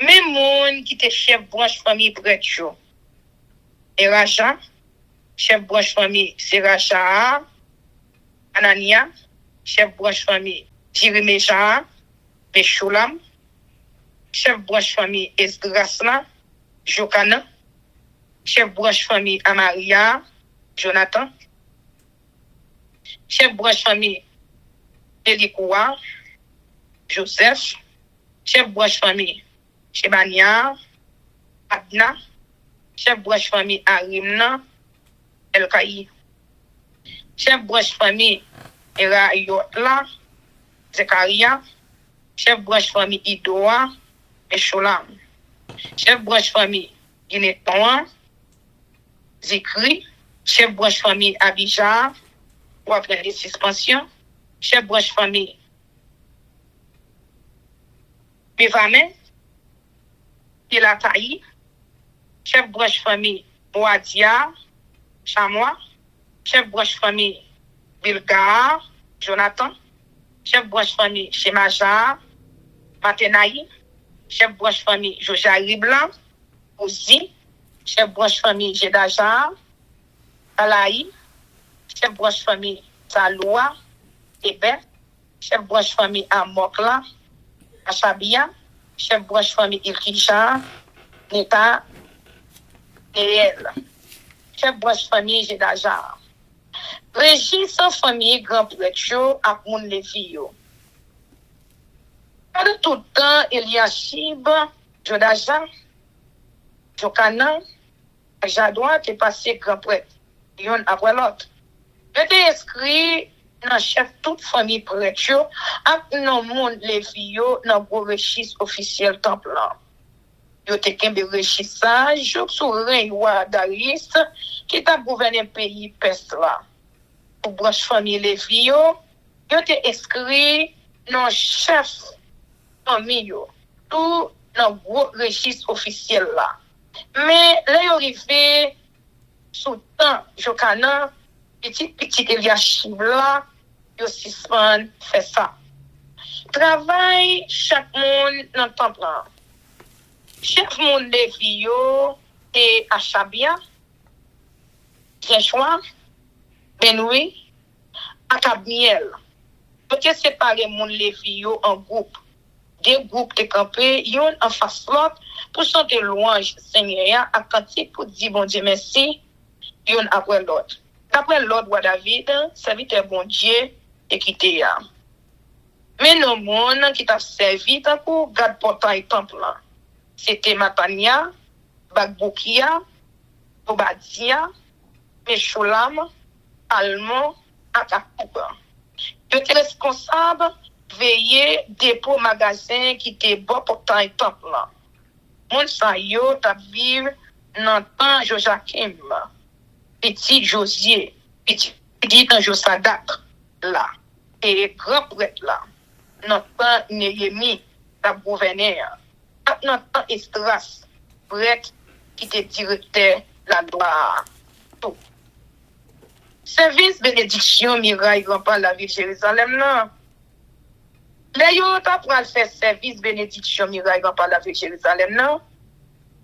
Même monde qui était chef branche famille prêtre. Et Raja, chef branche famille, c'est Racha, Anania, chef branche famille, Jéréméja, Meshulam, chef branche famille, Esdrasla, Jokana, chef branche famille, Amaria, Jonathan, chef branche famille, Elikoua, Joseph, chef branche famille, Shebania, Adna, chef branche famille, Arimna, Elkaï. Chef branche famille, Erayotla, Zekaria. Chef branche famille, Idoa, Meshulam. Chef branche famille, Gineton, Zikri. Chef branche famille, Abijah, ou après les suspensions. Chef branche famille, Bivamen, Pilataï. Chef branche famille, Boadia, Chamois, chef branche famille Bilga, Jonathan, chef branche famille Shemaja, Matenaï, chef branche famille Jojarib Blanc, Ouzi, chef branche famille Jedaja, Alaï, chef branche famille Saloua, Hébert, chef branche famille Amokla, Achabia, chef branche famille Ilkisha, Neta, Néel. Chef branche famille Jedaja. Régis sans famille grand prêtre à moun Lévi yo. Pendant tout le temps, Eliashib, Jodaja, Jokana, Jadoua qui passé grand prêtre, yon après l'autre. Je t'ai inscrit dans chef toute famille prêtre ak non moun Lévi yo dans gros régis officiel temple là. Yo te kembe régissage sous règne roi Darius qui t'a gouverné pays Perse là. Pour branche famille Lévi yo te inscrit dans chef famille yo tout dans gros registre officiel là. Mais là yo arrivé sous temps Jokana petit Eliashib là yo suspend fait ça. Travail chaque monde dans temple là. Chef moun Lévi yo et Achabia, Jeshua, Benoui, Akabniel. Yo te séparé moun Lévi yo en groupe. Deux groupes te campé, yon en face l'autre pour chanter louange Seigneur à cantique pour dire bon Dieu merci, yon après l'autre. Après l'autre, roi David, serviteur bon Dieu, et quitté ya. Mais non moun qui t'a servi tant pour garde portail temple là. C'était Matania, Bakboukia, Obadia, Meshulam, Almon, Akakouba. Yo te responsable veiller dépôt magasin qui te bon pour temps temple là. Moun sa yo t'a vivre dans temps Joachim, petit Josier, petit dans Josadak là, et grand prêtre là, dans temps Néhémie, t'a gouverneur, dans temps Esdras, prêtre qui était directeur la gloire. Tout. Service bénédiction miraille grand par la ville de Jérusalem là. Les yo t'a pour faire service bénédiction miraille grand par la ville de Jérusalem là.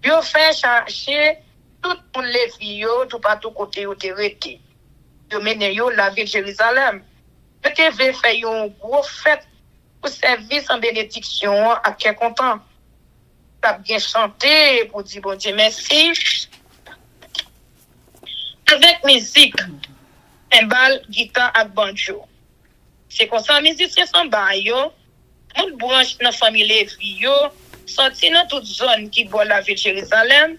Yo fait chercher tout pour les filles tout partout côté où te rete. Yo mène yo la ville de Jérusalem. Yo te veut faire une gros fête pour service en bénédiction à quel content. T'as bien chanté pour dire bon Dieu merci. Avec musique, cymbale, guitare et banjo. C'est comme ça, musiciens sont bas yo. Mon branche dans famille Lévi yo, sorti dans toute zone qui boit la ville de Jérusalem,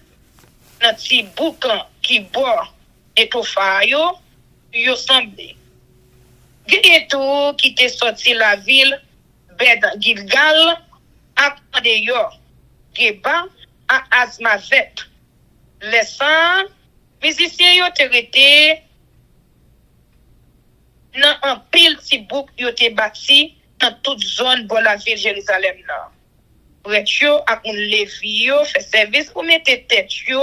dans petit boucan qui boit et tout fa yo semblé. Gagné tout qui te sorti la ville, Bed Gilgal, à de yo, Geba, à Azmavet. Laissant, musiciens yo te rete, dans un pile petit bouc yo te bâti dans toute zone de la ville de Jérusalem là. Prêtre yo ak un Lévi yo fait service pour mettre tête yo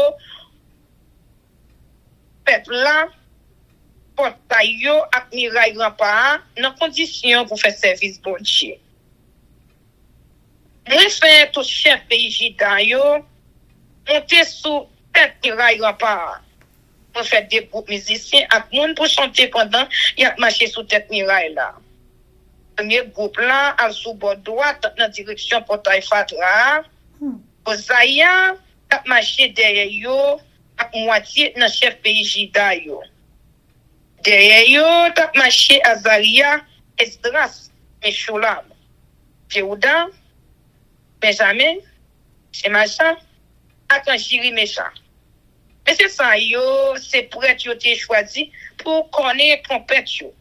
peuple là portail yo ak miraille rempart dans condition pour faire service bon Dieu. Moi fait tout chef pays Juda yo monter sous tête miraille rempart. On fait des groupes musiciens ak moun pour chanter pendant y a marché sous tête miraille là. Premier groupe là à sous bord droite dans direction portail Fatra. Osaïa a marché derrière yo à moitié dans chef pays Juda yo. Derrière yo a marché Azaria, Esdras, Meshulam. Jéhuda, Benjamin, Shemacha, Akanjiri Mesha. Mais c'est ça yo, c'est prêtre yo te choisi pour connaître trompette yo.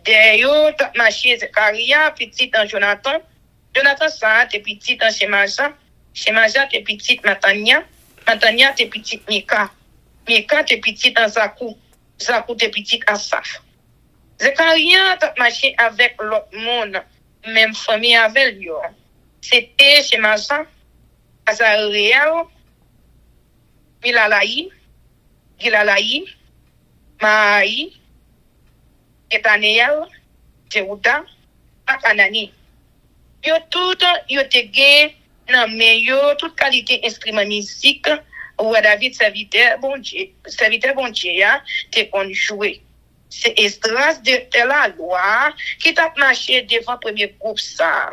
Derrière yo, t'as marché Zekaria, petit dans Jonathan. Jonathan, ça, t'es petit dans Shemaja. Shemaja, t'es petit Matania. Matania, t'es petit Mika. Mika, t'es petit dans Zakou. Zakou, t'es petit Asaf. Zekaria, t'as marché avec l'autre monde, même famille avec lui. C'était Shemaja, Azariel, Gilalaï, Maï, Etaniel, Jéhuda, ak Anani. Yo tout, yo te gen nan men yo, toute qualité instrument musique, ou David serviteur bon Dieu, ya, te kon jouer. C'est Esdras de la loi qui t'a marché devant premier groupe ça.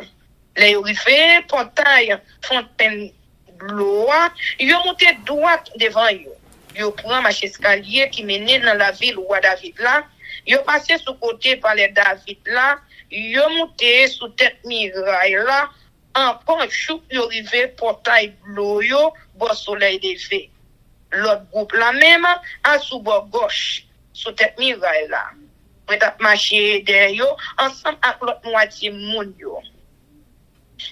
Les arrivés, portail, fontaine blois, yo monté droite devant yo. Yo prend marché escalier qui menait dans la ville où David là. Yo passé sous côté par les David là, yo monté sous tête miraille là, encore chou yo rivé portail bleu yo, bon soleil levé. L'autre groupe là même à sous bord gauche, sous tête miraille là. On t'a marché derrière yo ensemble avec l'autre moitié moun yo.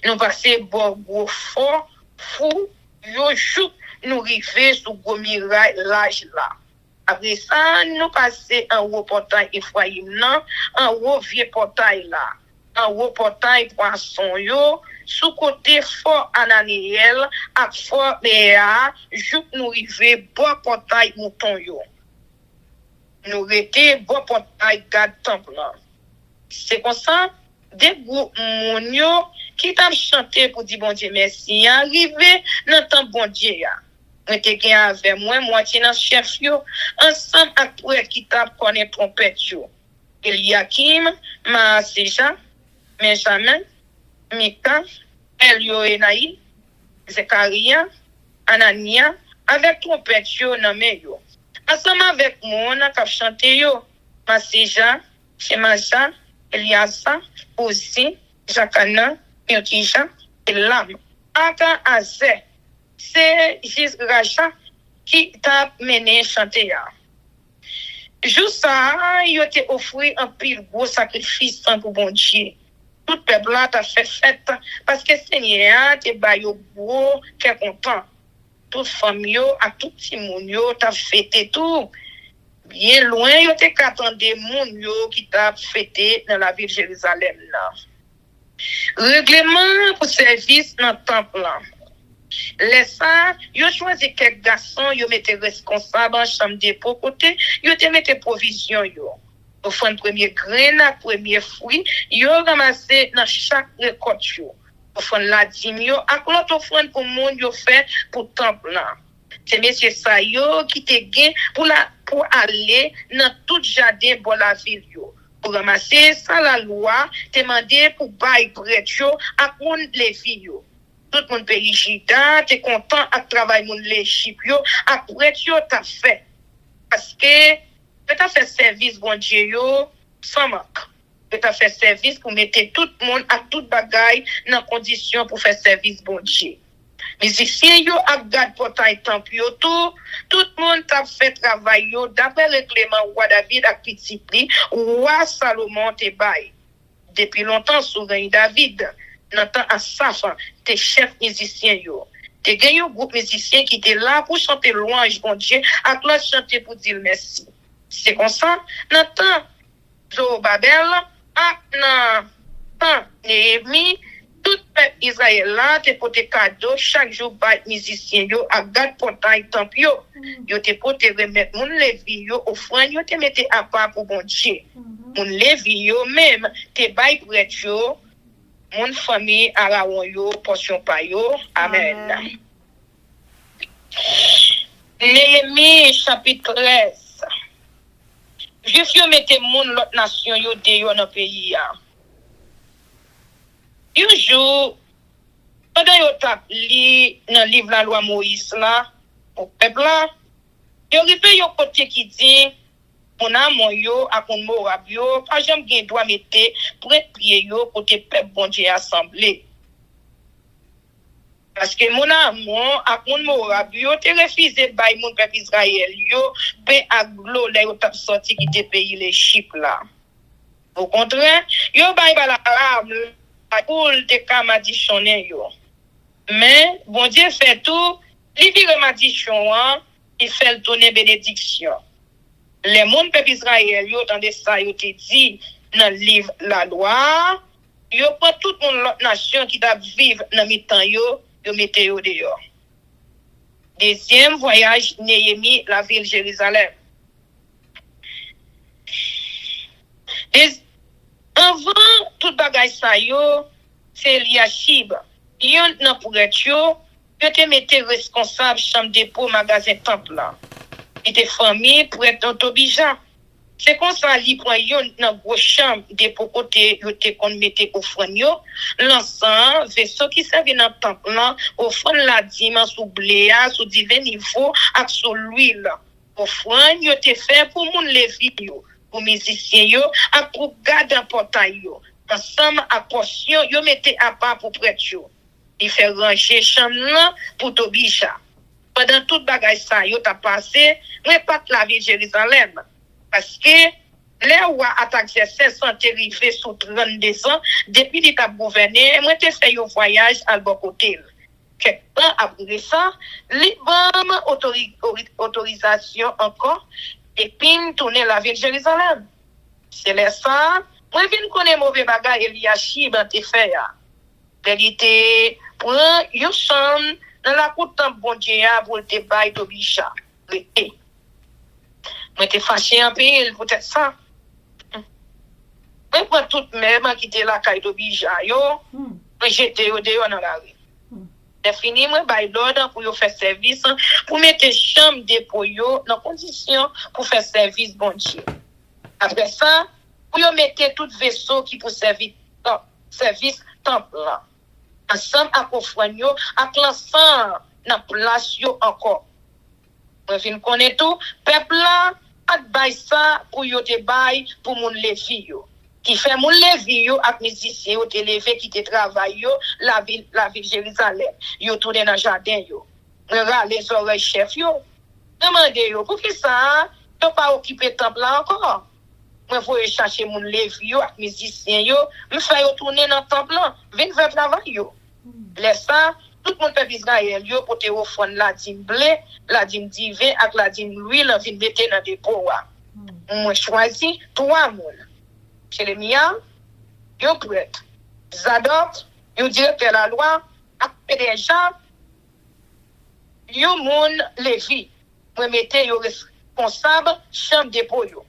Nous passé bord gros fort, fou, yo chou nous rivé sous gros miraille large là. Après ça, nous passons en haut portail Ephraim, en haut vieux portail là, en haut portail Poisson yo, sous côté fort Ananiel, à fort Béa, jouk nous rive bon portail Mouton yo. Nous rete bon portail Gad Temple là. C'est comme ça, des groupes moun yo qui t'a chanté pour dire bon Dieu merci, arrivé dans temps bon Dieu ya. Moi te gen avec moi moitié dans chef yo ensemble avec prêtre qui t'a connaît trompette yo. Eliakim, Maaseja, Benjamin, Mika, Elioenai, Zekaria, Anania avec trompette yo nan men yo. Ensemble avec moi on a chanté yo Maaseja, Shemaja, Eliasa, Ozi, Jakana, Milkija, Elam, Aka Azeh. C'est juste Racha qui t'a mené chanter. Juste ça, il a offert un pile gros sacrifice pour bon Dieu. Tout peuple là t'a fait fête parce que Seigneur te ba yo gros, qu'est content. Toute famille à tout petit moun yo t'a fêté tout. Bien loin yo te qu'attendé moun yo qui t'a fêté dans la ville de Jérusalem là. Règlement pour service dans temple là. Les ça, yo choisi quelques garçons, yo mette responsable en chambre dépôt côté, yo te mette provision yo. Offrande premier grain, premier fruit, yo ramassé dans chaque récolte yo. Offrande la dîme yo, ak l'autre offrande pour monde yo fait pour temple là. C'est monsieur ça yo qui te gain pour aller dans tout jardin pour la ville yo. Pour ramasser ça la loi, te mandé pour bail prêtre yo ak moun levi yo. Tout le monde pays Jida, t'es content avec le travail de l'équipe, après tu t'as fait. Parce que tu as fait service, bon Dieu, sans manque. Tu as fait service pour mettre tout le monde à toute bagaille dans condition pour faire service, bon Dieu. Mais ici, yo a gardé portail temple, tout le monde t'a fait travail, d'après le Clément, roi David, à petit prix, roi Salomon te bail. Depuis longtemps, souverain David. N'entend à Safa, tes chefs musiciens yo. T'es gagné un groupe musicien qui était là pour chanter louange, bon Dieu, à toi chanter pour dire merci. C'est comme ça, n'entend Zorobabel, n'entend Néhémie, tout peuple Israël là, t'es pour tes cadeaux, chaque jour, bat musicien yo, à garde portail temple yo. Yo t'es pour te remettre mon levi yo, offrande yo, te mette à part pour bon Dieu. Mon levi yo, même, t'es bail prêtre yo, mon famille araon yo portion pa yo amen. Néhémie chapitre 13. Juif yo mette moun l'autre nation yo de yo dans pays ya. Un jour pendant yo tap li dans livre la loi Moïse là au peuple là, yo rive yo côté qui dit mon amon yo ak mon morab yo pas jamais gen droit mette prêtre prier yo côté peuple bon Dieu assemblé parce que mon amon ak mon morab yo te refusé bay mon peuple Israël yo ben ak glo là yo t'a sorti qui te pays les Chypre là au contraire yo bay la arme pour te kamadichonner yo mais bon Dieu fait tout li vire madichon il fait donner bénédiction. Les monde peuple Israël yo dans des ça yo te dit dans le livre la loi yo prend tout monde l'autre nation qui t'a vivre dans mi-temps yo mette yo dehors. Deuxième voyage Néhémie la ville de Jérusalem. Avant tout bagay ça yo c'est Eliashib yon nan pour être yo te mette responsable chambre dépôt magasin temple là. Et des familles pour être dans Tobija. C'est comme ça, li prend yon dans gros chambre de pour côté, yo te kon mette offrande yo, l'encens, vaisseau qui servait dans temple là, offrande la dîme sous blé, sous divers niveaux, ak sous l'huile. Offrande yo te fait pour moun levi yo, pour musicien yo, ak pour garder un portail yo. Ensemble à portion yo mette à part pour prêtre yo. Il fait ranger chambre là pour Tobija. Pendant toute bagage ça, yo t'a passé, mais pas la ville de Jérusalem. Parce que les rois attaquent ces sont arrivés sous 32 ans, depuis qu'ils ont gouverné, moi t'ai fait un voyage à bon côté. Quelques temps après ça, autorisation encore, et puis tourner la ville de Jérusalem. C'est là ça, moi je connais mauvais bagage Eliashib dans tes fait. Il était pour une chambre dans la côte de bon Dieu pour te bail d'Obisha. Moi t'es fâché un peu peut-être ça. Moi prends toute même qui était là caille d'Obisha yo, moi j'étais au dehors dans la rue. C'est fini moi bail l'ordre pour yo faire service pour mettre chambre dépôt yo dans condition pour faire service bon Dieu. Après ça, pour yo mettre tout vaisseau qui pour servir service temple là. Ensemble à offrande yo ak l'ensemble dans place yo encore. Moi vinn connaît tout peuple là ak bay ça pour yo te bay pour moun levi yo. Qui fait moun levi yo ak musicien yo te levé qui te travail yo la ville Jérusalem. Yo tourner dans jardin yo. Regarde les oreilles chef yo. Demandez yo pour qui ça Yo pas occupé temple là encore. Moi faut chercher mon levi yo ak musicien yo, me faire yo tourner dans temple là, vinn faire travail yo. Laisse ça, tout le monde peut Israël yo pour te offrande la dîme blé, la dîme divin ak la dîme l'huile vinn mettre dans dépôt wa. Moi choisi 3 moun. Jérémia, yo prêtre. Zadok, yo directeur la loi, ak PDG, yo moun levi. Moi mette yo responsable chambre dépôt yo.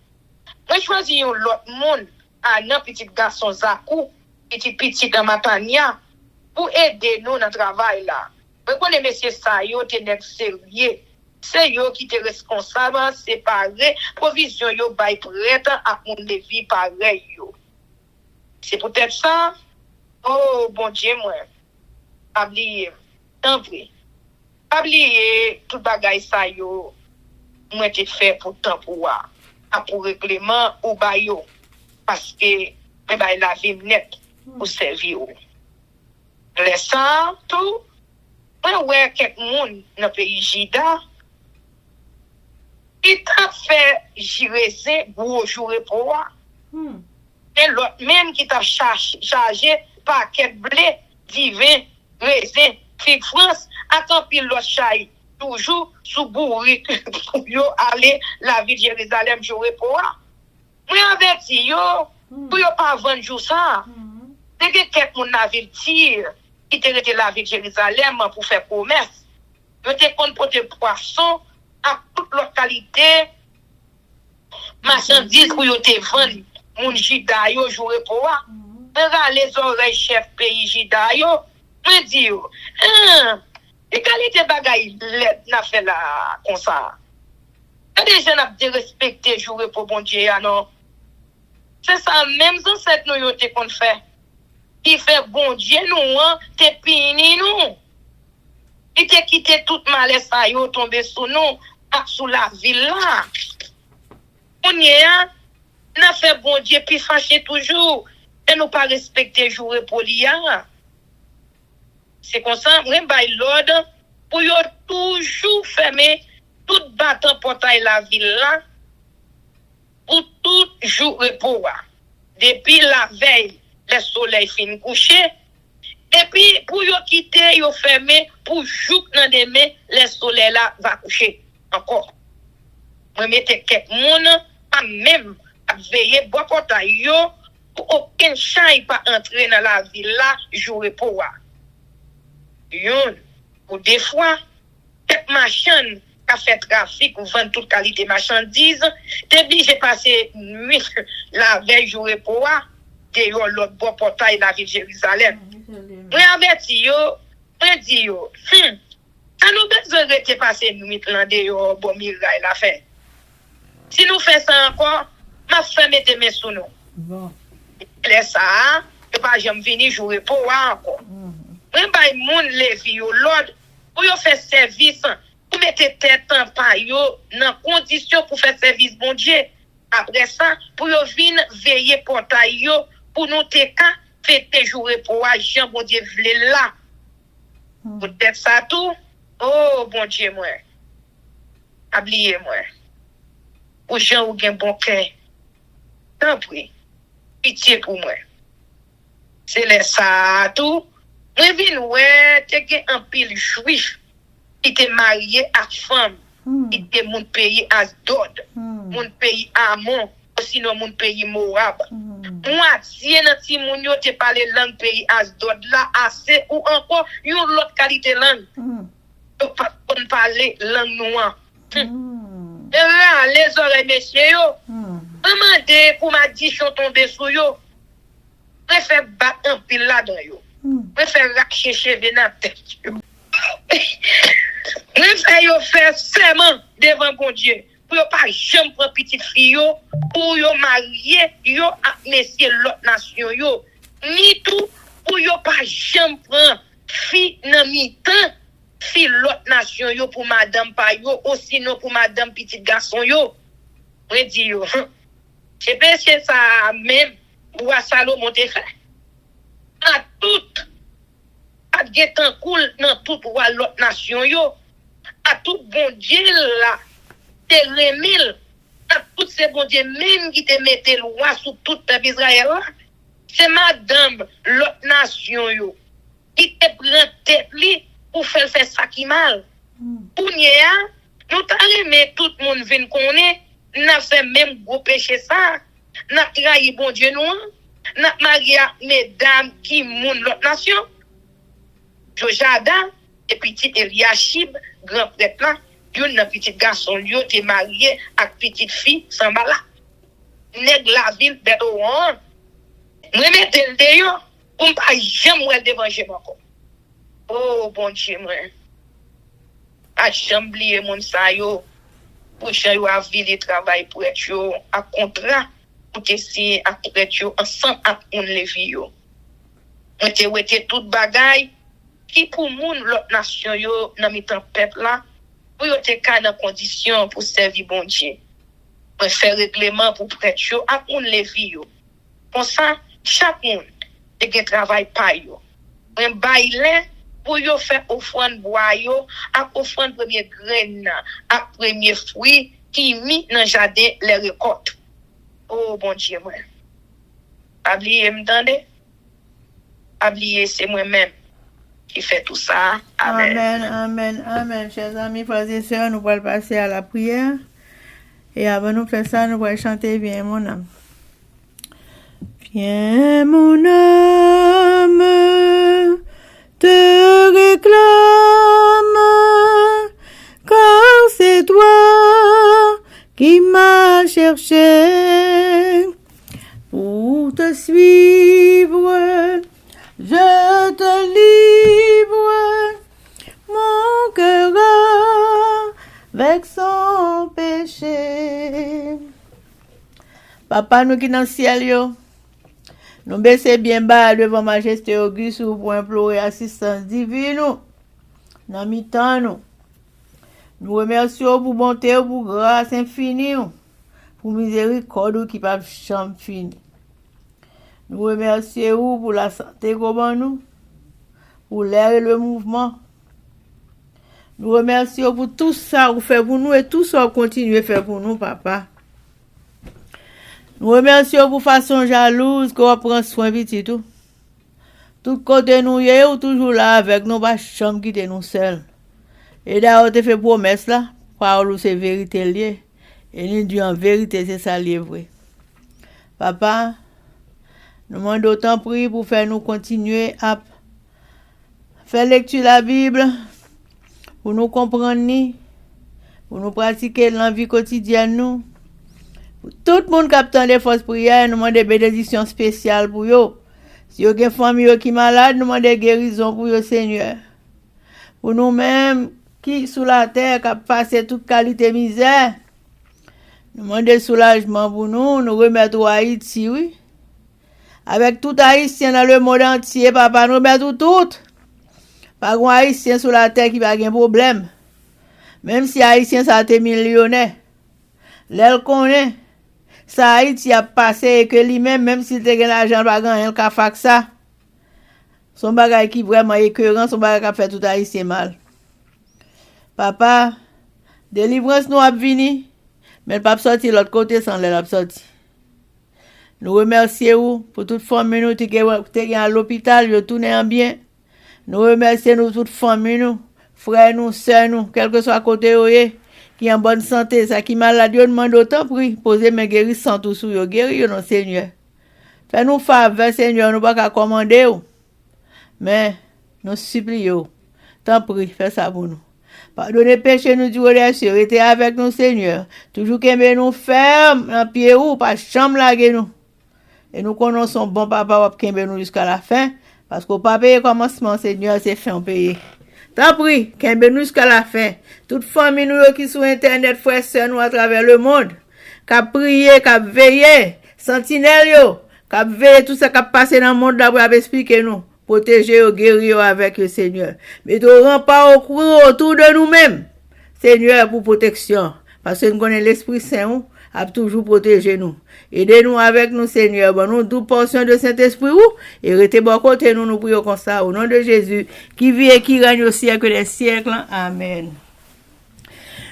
Moi choisi yon l'autre monde, un petit garçon Zakou, petit Matania, pour aider nous dans le travail là. Moi connais monsieur ça yo te nek sérieux. C'est yo qui te responsable, séparé, provision yo bay prête à mon levi pareil yo. C'est peut-être ça. Oh bon Dieu moi. Oublier. Tant pis. Oublier tout bagay ça yo. Moi te fait pour temps pour règlement ou bayo parce que la vie net pour servir. Laisse ça tout. Ouais quelques monde dans pays Jida il t'a fait gérer gros jour pour et l'autre même qui t'a chargé paquet blé divin raisin figue France attend pile l'autre chaille toujours sous bourri pour yo aller la ville de Jérusalem jouer pour moi averti yo pour yo pas vendre jour ça c'est que quelqu'un mon navire tire qui était la ville de Jérusalem pour faire commerce yo te compte pour des poissons à toute localité marchandises pour yo te vendre mon Jida yo jouer pour moi les oreilles chef pays Jida yo me dit yo et qualité bagaille n'a fait là comme ça. Il y a des gens qui ont respecté jouer pour bon Dieu non. C'est ça même ancêtre nous yo te qu'on fait. Qui fait bon Dieu nous te pini nous. Il te quitté toute malaise ça yo tomber sous nous sous la ville là. On y a n'a fait bon Dieu puis fâché toujours et nous pas respecter jouer pour l'IA. C'est comme ça, moi, by l'ordre, pour yo toujours fermer tout battant portail la ville là, pour tout jour repos. Depuis la veille, le soleil fin coucher, et puis pour yo quitter, yo fermer, pour jour dans demain, le soleil là va coucher encore. Moi, mettez quelques monde, pas même, à veiller, boire portail yo, pour aucun chien pas entrer dans la ville là, jour repos. Ou des fois, cette machine qui a fait trafic ou vend toute qualité marchandises, t'es obligé de passer nuit la veille jour pour de l'autre bon portail de la ville de Jérusalem. Moi, averti yo, moi dis yo, ça nous besoin de passer nuit là de bon mirail la fait. Si nous faisons ça encore, ma femme mette mes sous nous. Bon. Laisse ça, et pas jamais venir jouer pour encore. When by moun levi yo l'ordre pour yo faire service pour mettre tête en pa yo dans condition pour faire service bon Dieu après ça pour yo vinn veiller portail yo pour nous te ka fêter jour pour Jean bon Dieu vle là peut-être ça tout oh bon Dieu moi oubliez moi ou Jean ou gen bon cœur tant pis pitié pour moi c'est les ça tout. Moi, je suis un pile juif qui était marié à femme, qui était mon pays Asdod, mon pays Amon, sinon mon pays Moab. Moi, si un moun yo te parle langue pays Asdod là, assez ou encore une autre qualité langue. Yo pas parler langue noire. Et là, les oreilles messieurs yo, demandez pour ma dichon tomber sous yo. Préfère battre un pile là-dedans yo. Préfère racher cheveux dans la tête. Préfère faire serment devant bon Dieu. Pour pas jamais prendre petite fille pour yo marier yo avec messieurs l'autre nation yo. Ni tout pour yo pas jamais prendre fille dans mi-temps fille l'autre nation yo pour madame pa yo ou sinon pour madame petit garçon yo. Je dis yo. Je pense que ça même ou à Salomon te fait. À tout à guetan cool dans tout roi l'autre nation yo à tout bon Dieu là te remil tout c'est bon Dieu même qui te mette loi sur tout peuple Israël. C'est madame l'autre nation yo qui te prend tête li pour faire ça qui mal. Pour nia, nous t'a remet tout le monde vinn connaît, n'a fait même gros péché ça. N'a trahi bon Dieu nous, n'a marié mesdames qui moun l'autre nation. Jojada et petit Eliashib, grand prêtre là, yon nan petit garçon yo te marié avec petite fille Sambala. Nèg la ville Bédouan. Moi mette le yo pour pas jamais déranger encore. Oh bon Dieu moi. A jamais oublier mon sa yo. Pour chan yo a ville travail pour être yo a contrat pour te signer a prêtre yo ensemble avec on levi yo. On te wete tout bagay qui pour moun l'autre nation yo nan mitan peuple là pour yo te ka dans condition pour servir bon Dieu. On fait règlement pour prêtre yo a on levi yo. Comme ça chaque monde te gen travail pa yo. On baile pour yo faire offrande bois yo, ak offrande premier graine, ak premier fruit qui mis dans jardin les récoltes. Oh bon Dieu moi. Oublier m'tendez? Oublier c'est moi-même qui fait tout ça. Amen. Amen, amen, amen. Chers amis, frères et sœurs, nous allons passer à la prière. Et avant de faire ça, nous allons chanter Viens mon âme. Viens mon âme, te réclame, car c'est toi qui m'as cherché pour te suivre. Je te livre mon cœur avec son péché. Papa, nous qui dans le ciel, yo, nous baissons bien bas devant Majesté Auguste pour implorer assistance divine. Dans mi-temps, nous remercions pour bonté, pour grâce infinie, pour miséricorde qui ne peut jamais finir. Nous remercions pour la santé comme nous, pour l'air et le mouvement. Nous remercions pour tout ça que vous faites pour nous et tout ça que vous continuez à faire pour nous, papa. Nous remercions pour façon jalouse que vous prenez soin de tout. Tout côté nous y est toujours là avec nous, pas jamais quitter nous seuls. Et d'ailleurs, tu fait promesse là, parole c'est vérité liée. Et nous disons en vérité, c'est ça lié vrai. Papa, nous demandons autant prier pour faire nous continuer à faire lecture de la Bible, pour nous comprendre, pour nous pratiquer dans la vie quotidienne. Nous. Pour tout le monde qui attend des fausses prières, nous demandons des bénédictions spéciales pour eux. Si vous avez une famille qui est malade, nous demandons des guérisons pour eux, Seigneur. Pour nous-mêmes qui sous la terre, qui passé toute qualité misère, nous demandons des soulagements pour nous, nous remettre au Haïti, oui. Avec tout haïtien dans le monde entier, papa, nous remettons tout. Pas un haïtien sur la terre qui n'a pas de problème. Même si haïtien ça a été millionnaire. L'elle connaît. Ça Haïti a passé et que lui-même, même s'il a l'argent, pas grand, il a fait ça. Son bagage qui vraiment écœurant, son bagage qui fait tout haïtien mal. Papa, délivrance nous a venu, mais le pape sorti l'autre côté sans l'air sorti. Nous remercions pour toute famille qui est à l'hôpital, qui tourne en bien. Nous remercions toute famille, nous, frères, nous, sœurs, nous, quel que soit à côté, qui est en bonne santé, ça qui malade, nous demande autant prix, poser mes guérissants tout sur eux, guérir non Seigneur. Fais-nous faveur, Seigneur, nous ne pouvons pas commander, mais nous supplions, tant pis, fais ça pour nous. Pardonnez péché nous du relation, restez avec nous, Seigneur. Toujours qu'aimer nous ferme, dans pied ou, pas chambre laguer nous. Et nous connaissons bon papa qui nous jusqu'à la fin, parce qu'on pas payer commencement, Seigneur, c'est fin payer. Tant pis, qu'un nous jusqu'à la fin. Toute famille nous qui sur internet, frères sœurs nous à travers le monde, qui prié, qui veillé, sentinelle yo, qui veillé tout ça qui passé dans le monde là pour expliquer nous, protéger, guérir avec le Seigneur. Mais tu rempart autour de nous-mêmes, Seigneur, pour protection, parce que nous connaissons l'Esprit Saint a toujours protégé nous. Aidez-nous avec nous, Seigneur. Bon, nous, douze portions de Saint-Esprit, et restez bon côté, nous prions comme ça, au nom de Jésus, qui vit et qui règne au siècle des siècles. Amen.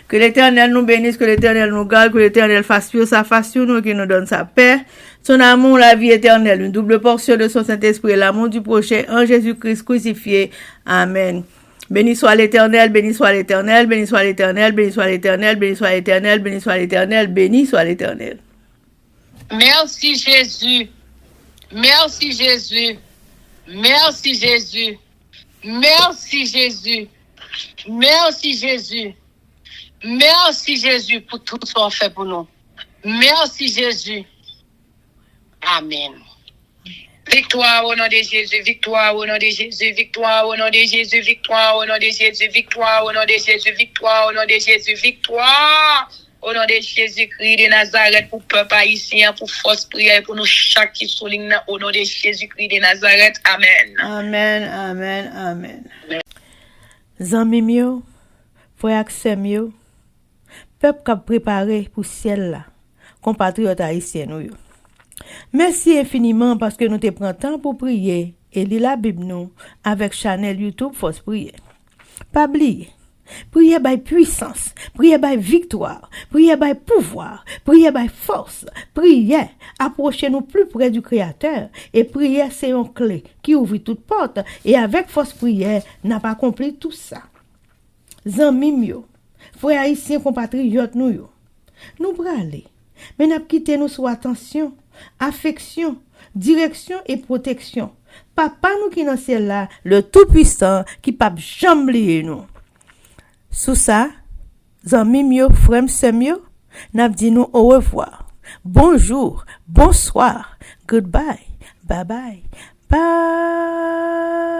Que l'Éternel nous bénisse, que l'Éternel nous garde, que l'Éternel fasse pure sa face sur nous, qu'il nous donne sa paix, son amour, la vie éternelle, une double portion de son Saint-Esprit et l'amour du prochain en Jésus-Christ crucifié. Amen. Béni soit l'Éternel, béni soit l'Éternel, béni soit l'Éternel, béni soit l'Éternel, béni soit l'Éternel, béni soit l'Éternel, béni soit l'Éternel. Merci Jésus. Merci Jésus. Merci Jésus. Merci Jésus. Merci Jésus. Merci Jésus pour tout ce qu'on fait pour nous. Merci Jésus. Amen. Victoire au nom de Jésus, victoire au nom de Jésus, victoire au nom de Jésus, victoire au nom de Jésus, victoire au nom de Jésus, victoire au nom de Jésus, victoire au nom de Jésus-Christ de Nazareth pour peuple haïtien, pour force prière, pour nous chaque qui souligne au nom de Jésus-Christ de Nazareth. Amen. Amen, amen, amen. Zami mio, frère Axem yo, peuple qui a préparé pour ciel là, compatriotes haïtiens nous yo. Merci infiniment parce que nous te prenons temps pour prier et lire la Bible nous avec channel YouTube Force Prière. Pas oublier, prier by puissance, prier by victoire, prier by pouvoir, prier by force, prier, approchez-nous plus près du Créateur et prier c'est une clé qui ouvre toute porte et avec force prière n'a pas accompli tout ça. Zanmi mio, frères haïtiens compatriotes nous yo, nous braler, mais n'a quitté nous sous attention, affection, direction et protection. Papa nous qui dans ciel là, le tout-puissant qui pas jamais oublier nous. Sous ça, zanmi mio, frère semio, n'a dit nous au revoir. Bonjour, bonsoir, goodbye, bye bye, bye.